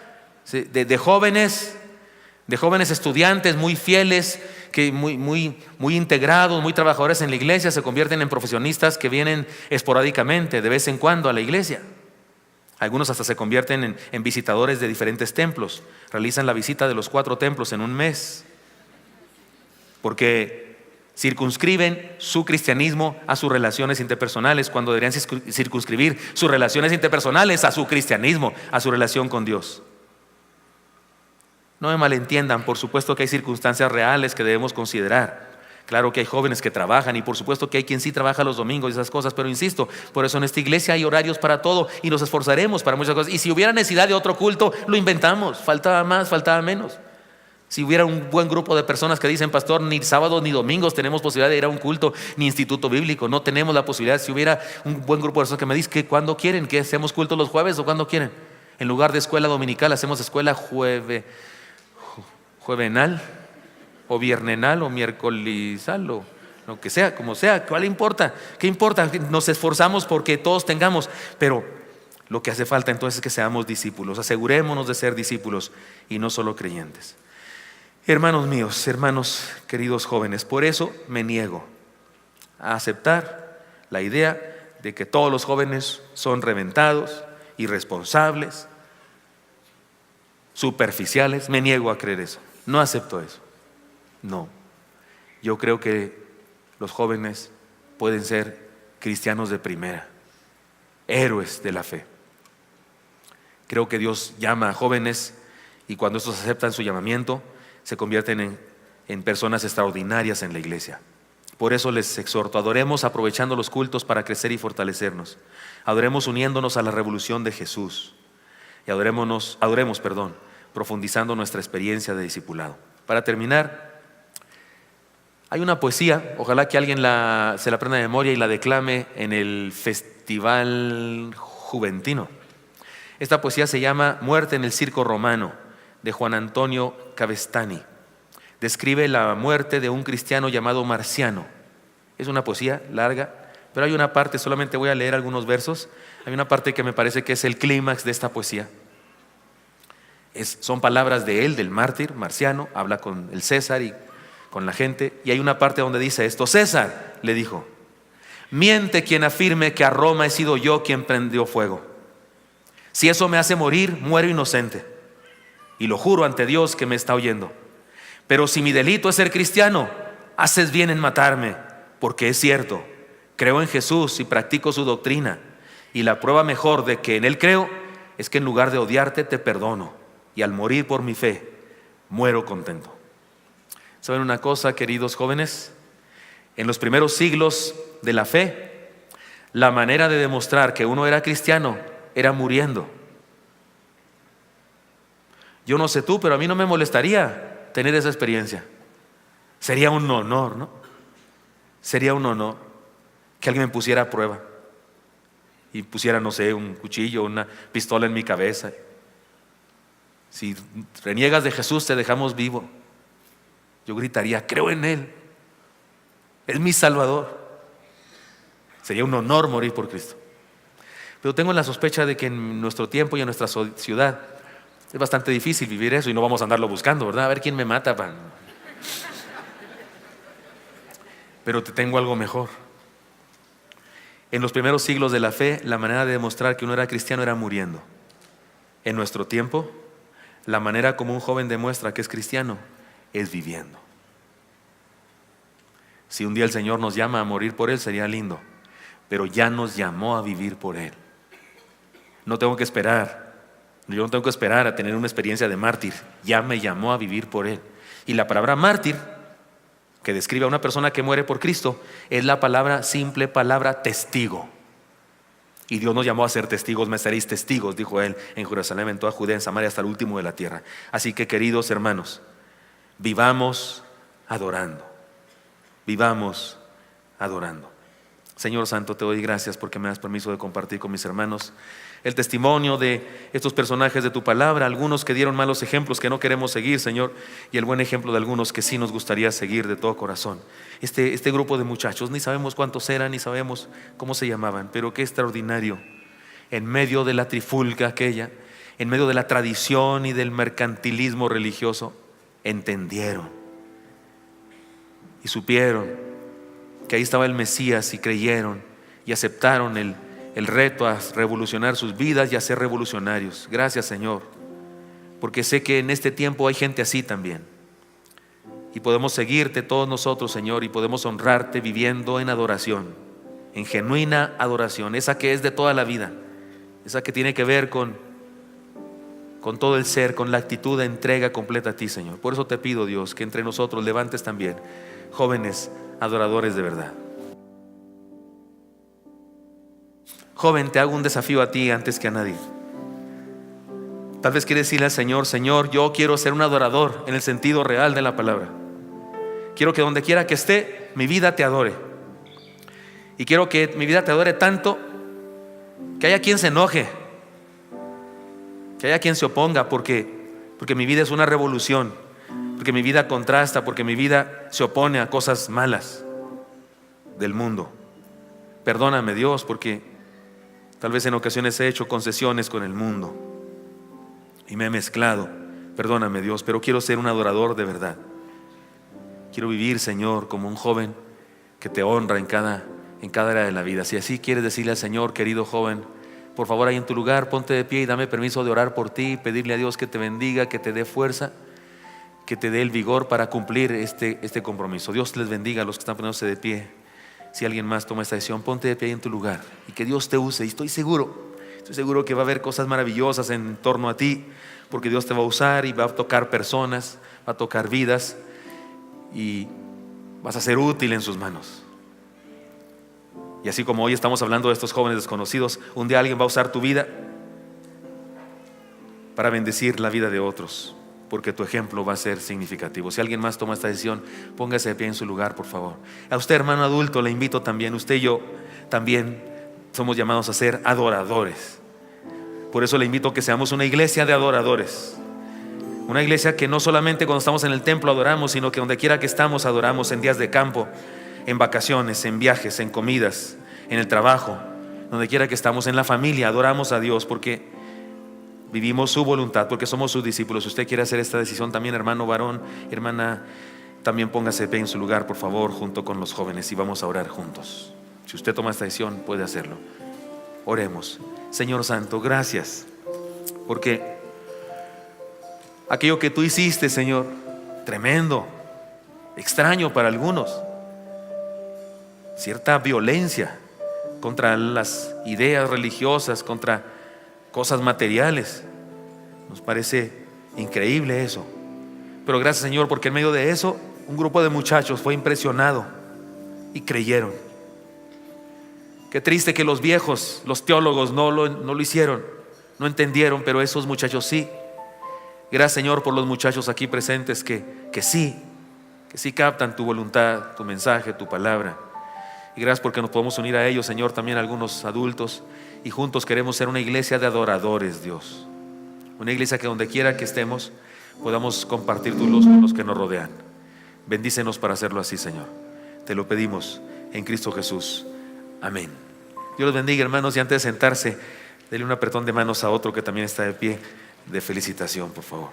De jóvenes estudiantes muy fieles, que muy integrados, muy trabajadores en la iglesia, se convierten en profesionistas que vienen esporádicamente, de vez en cuando a la iglesia. Algunos hasta se convierten en visitadores de diferentes templos, realizan la visita de los 4 templos en un mes, porque circunscriben su cristianismo a sus relaciones interpersonales, cuando deberían circunscribir sus relaciones interpersonales a su cristianismo, a su relación con Dios. No me malentiendan, por supuesto que hay circunstancias reales que debemos considerar. Claro que hay jóvenes que trabajan y por supuesto que hay quien sí trabaja los domingos y esas cosas, pero insisto, por eso en esta iglesia hay horarios para todo y nos esforzaremos para muchas cosas. Y si hubiera necesidad de otro culto, lo inventamos, faltaba más, faltaba menos. Si hubiera un buen grupo de personas que dicen, pastor, ni sábados ni domingos tenemos posibilidad de ir a un culto, ni instituto bíblico, no tenemos la posibilidad. Si hubiera un buen grupo de personas que me dicen que cuando quieren, que hacemos culto los jueves o cuando quieren, en lugar de escuela dominical hacemos escuela juevenal o viernenal o miércolizal o lo que sea, como sea. ¿Cuál importa? ¿Qué importa? Nos esforzamos porque todos tengamos, pero lo que hace falta entonces es que seamos discípulos. Asegurémonos de ser discípulos y no solo creyentes. Hermanos míos, hermanos queridos jóvenes, por eso me niego a aceptar la idea de que todos los jóvenes son reventados, irresponsables, superficiales. Me niego a creer eso. No acepto eso. No. Yo creo que los jóvenes pueden ser cristianos de primera, héroes de la fe. Creo que Dios llama a jóvenes y cuando estos aceptan su llamamiento, se convierten en personas extraordinarias en la iglesia. Por eso les exhorto, adoremos aprovechando los cultos para crecer y fortalecernos. Adoremos uniéndonos a la revolución de Jesús. Y adoremos, profundizando nuestra experiencia de discipulado. Para terminar, hay una poesía, ojalá que alguien se la aprenda de memoria y la declame en el Festival Juventino. Esta poesía se llama Muerte en el Circo Romano, de Juan Antonio Cavestani. Describe la muerte de un cristiano llamado Marciano. Es una poesía larga, pero hay una parte, solamente voy a leer algunos versos, hay una parte que me parece que es el clímax de esta poesía. Son palabras de él, del mártir Marciano, habla con el César y con la gente, y hay una parte donde dice esto: César, le dijo, miente quien afirme que a Roma he sido yo quien prendió fuego. Si eso me hace morir, muero inocente. Y lo juro ante Dios que me está oyendo. Pero si mi delito es ser cristiano, haces bien en matarme, porque es cierto, creo en Jesús y practico su doctrina. Y la prueba mejor de que en Él creo es que en lugar de odiarte te perdono. Y al morir por mi fe, muero contento. ¿Saben una cosa, queridos jóvenes? En los primeros siglos de la fe, la manera de demostrar que uno era cristiano era muriendo. Yo no sé tú, pero a mí no me molestaría tener esa experiencia. Sería un honor, ¿no? Sería un honor que alguien me pusiera a prueba y pusiera, no sé, un cuchillo, una pistola en mi cabeza. Si reniegas de Jesús, te dejamos vivo. Yo gritaría, creo en Él, es mi Salvador. Sería un honor morir por Cristo. Pero tengo la sospecha de que en nuestro tiempo y en nuestra ciudad es bastante difícil vivir eso y no vamos a andarlo buscando, ¿verdad? A ver quién me mata. Pero te tengo algo mejor. En los primeros siglos de la fe, la manera de demostrar que uno era cristiano era muriendo. En nuestro tiempo, la manera como un joven demuestra que es cristiano es viviendo. Si un día el Señor nos llama a morir por Él, sería lindo, pero ya nos llamó a vivir por Él. No tengo que esperar. Yo no tengo que esperar a tener una experiencia de mártir. Ya me llamó a vivir por Él. Y la palabra mártir, que describe a una persona que muere por Cristo, es la simple palabra testigo. Y Dios nos llamó a ser testigos. Me seréis testigos, dijo Él, en Jerusalén, en toda Judea, en Samaria, hasta el último de la tierra. Así que, queridos hermanos, vivamos adorando. Vivamos adorando. Señor Santo, te doy gracias porque me das permiso de compartir con mis hermanos el testimonio de estos personajes de tu palabra, algunos que dieron malos ejemplos que no queremos seguir, Señor, y el buen ejemplo de algunos que sí nos gustaría seguir de todo corazón. Este grupo de muchachos, ni sabemos cuántos eran, ni sabemos cómo se llamaban, pero qué extraordinario, en medio de la trifulca aquella, en medio de la tradición y del mercantilismo religioso, entendieron y supieron que ahí estaba el Mesías y creyeron y aceptaron el reto a revolucionar sus vidas y a ser revolucionarios. Gracias, Señor, porque sé que en este tiempo hay gente así también y podemos seguirte todos nosotros, Señor, y podemos honrarte viviendo en adoración, en genuina adoración, esa que es de toda la vida, esa que tiene que ver con todo el ser, con la actitud de entrega completa a ti, Señor. Por eso te pido, Dios, que entre nosotros levantes también jóvenes adoradores de verdad. Joven, te hago un desafío a ti antes que a nadie. Tal vez quieres decirle al Señor: Señor, yo quiero ser un adorador en el sentido real de la palabra. Quiero que donde quiera que esté, mi vida te adore. Y quiero que mi vida te adore tanto que haya quien se enoje, que haya quien se oponga, porque mi vida es una revolución, porque mi vida contrasta, porque mi vida se opone a cosas malas del mundo. Perdóname, Dios, porque tal vez en ocasiones he hecho concesiones con el mundo y me he mezclado. Perdóname, Dios, pero quiero ser un adorador de verdad. Quiero vivir, Señor, como un joven que te honra en cada área de la vida. Si así quieres decirle al Señor: querido joven, por favor, ahí en tu lugar, ponte de pie y dame permiso de orar por ti, pedirle a Dios que te bendiga, que te dé fuerza, que te dé el vigor para cumplir este compromiso. Dios les bendiga a los que están poniéndose de pie. Si alguien más toma esta decisión, ponte de pie ahí en tu lugar y que Dios te use. Y estoy seguro que va a haber cosas maravillosas en torno a ti, porque Dios te va a usar y va a tocar personas, va a tocar vidas y vas a ser útil en sus manos. Y así como hoy estamos hablando de estos jóvenes desconocidos, un día alguien va a usar tu vida para bendecir la vida de otros, porque tu ejemplo va a ser significativo. Si alguien más toma esta decisión, póngase de pie en su lugar, por favor. A usted, hermano adulto, le invito también. Usted y yo también somos llamados a ser adoradores. Por eso le invito a que seamos una iglesia de adoradores. Una iglesia que no solamente cuando estamos en el templo adoramos, sino que donde quiera que estamos adoramos, en días de campo, en vacaciones, en viajes, en comidas, en el trabajo, donde quiera que estamos, en la familia, adoramos a Dios porque vivimos su voluntad, porque somos sus discípulos. Si usted quiere hacer esta decisión también, hermano varón, hermana, también póngase de pie en su lugar, por favor, junto con los jóvenes, y vamos a orar juntos. Si usted toma esta decisión, puede hacerlo. Oremos. Señor Santo, gracias, porque aquello que tú hiciste, Señor, tremendo, extraño para algunos, cierta violencia contra las ideas religiosas, contra cosas materiales, nos parece increíble eso. Pero gracias, Señor, porque en medio de eso un grupo de muchachos fue impresionado y creyeron. Qué triste que los viejos, los teólogos no lo hicieron, no entendieron, pero esos muchachos sí. Gracias, Señor, por los muchachos aquí presentes que sí captan tu voluntad, tu mensaje, tu palabra. Y gracias porque nos podemos unir a ellos, Señor, también algunos adultos, y juntos queremos ser una iglesia de adoradores, Dios. Una iglesia que donde quiera que estemos podamos compartir tu luz con los que nos rodean. Bendícenos para hacerlo así, Señor. Te lo pedimos en Cristo Jesús. Amén. Dios los bendiga, hermanos, y antes de sentarse, denle un apretón de manos a otro que también está de pie, de felicitación, por favor.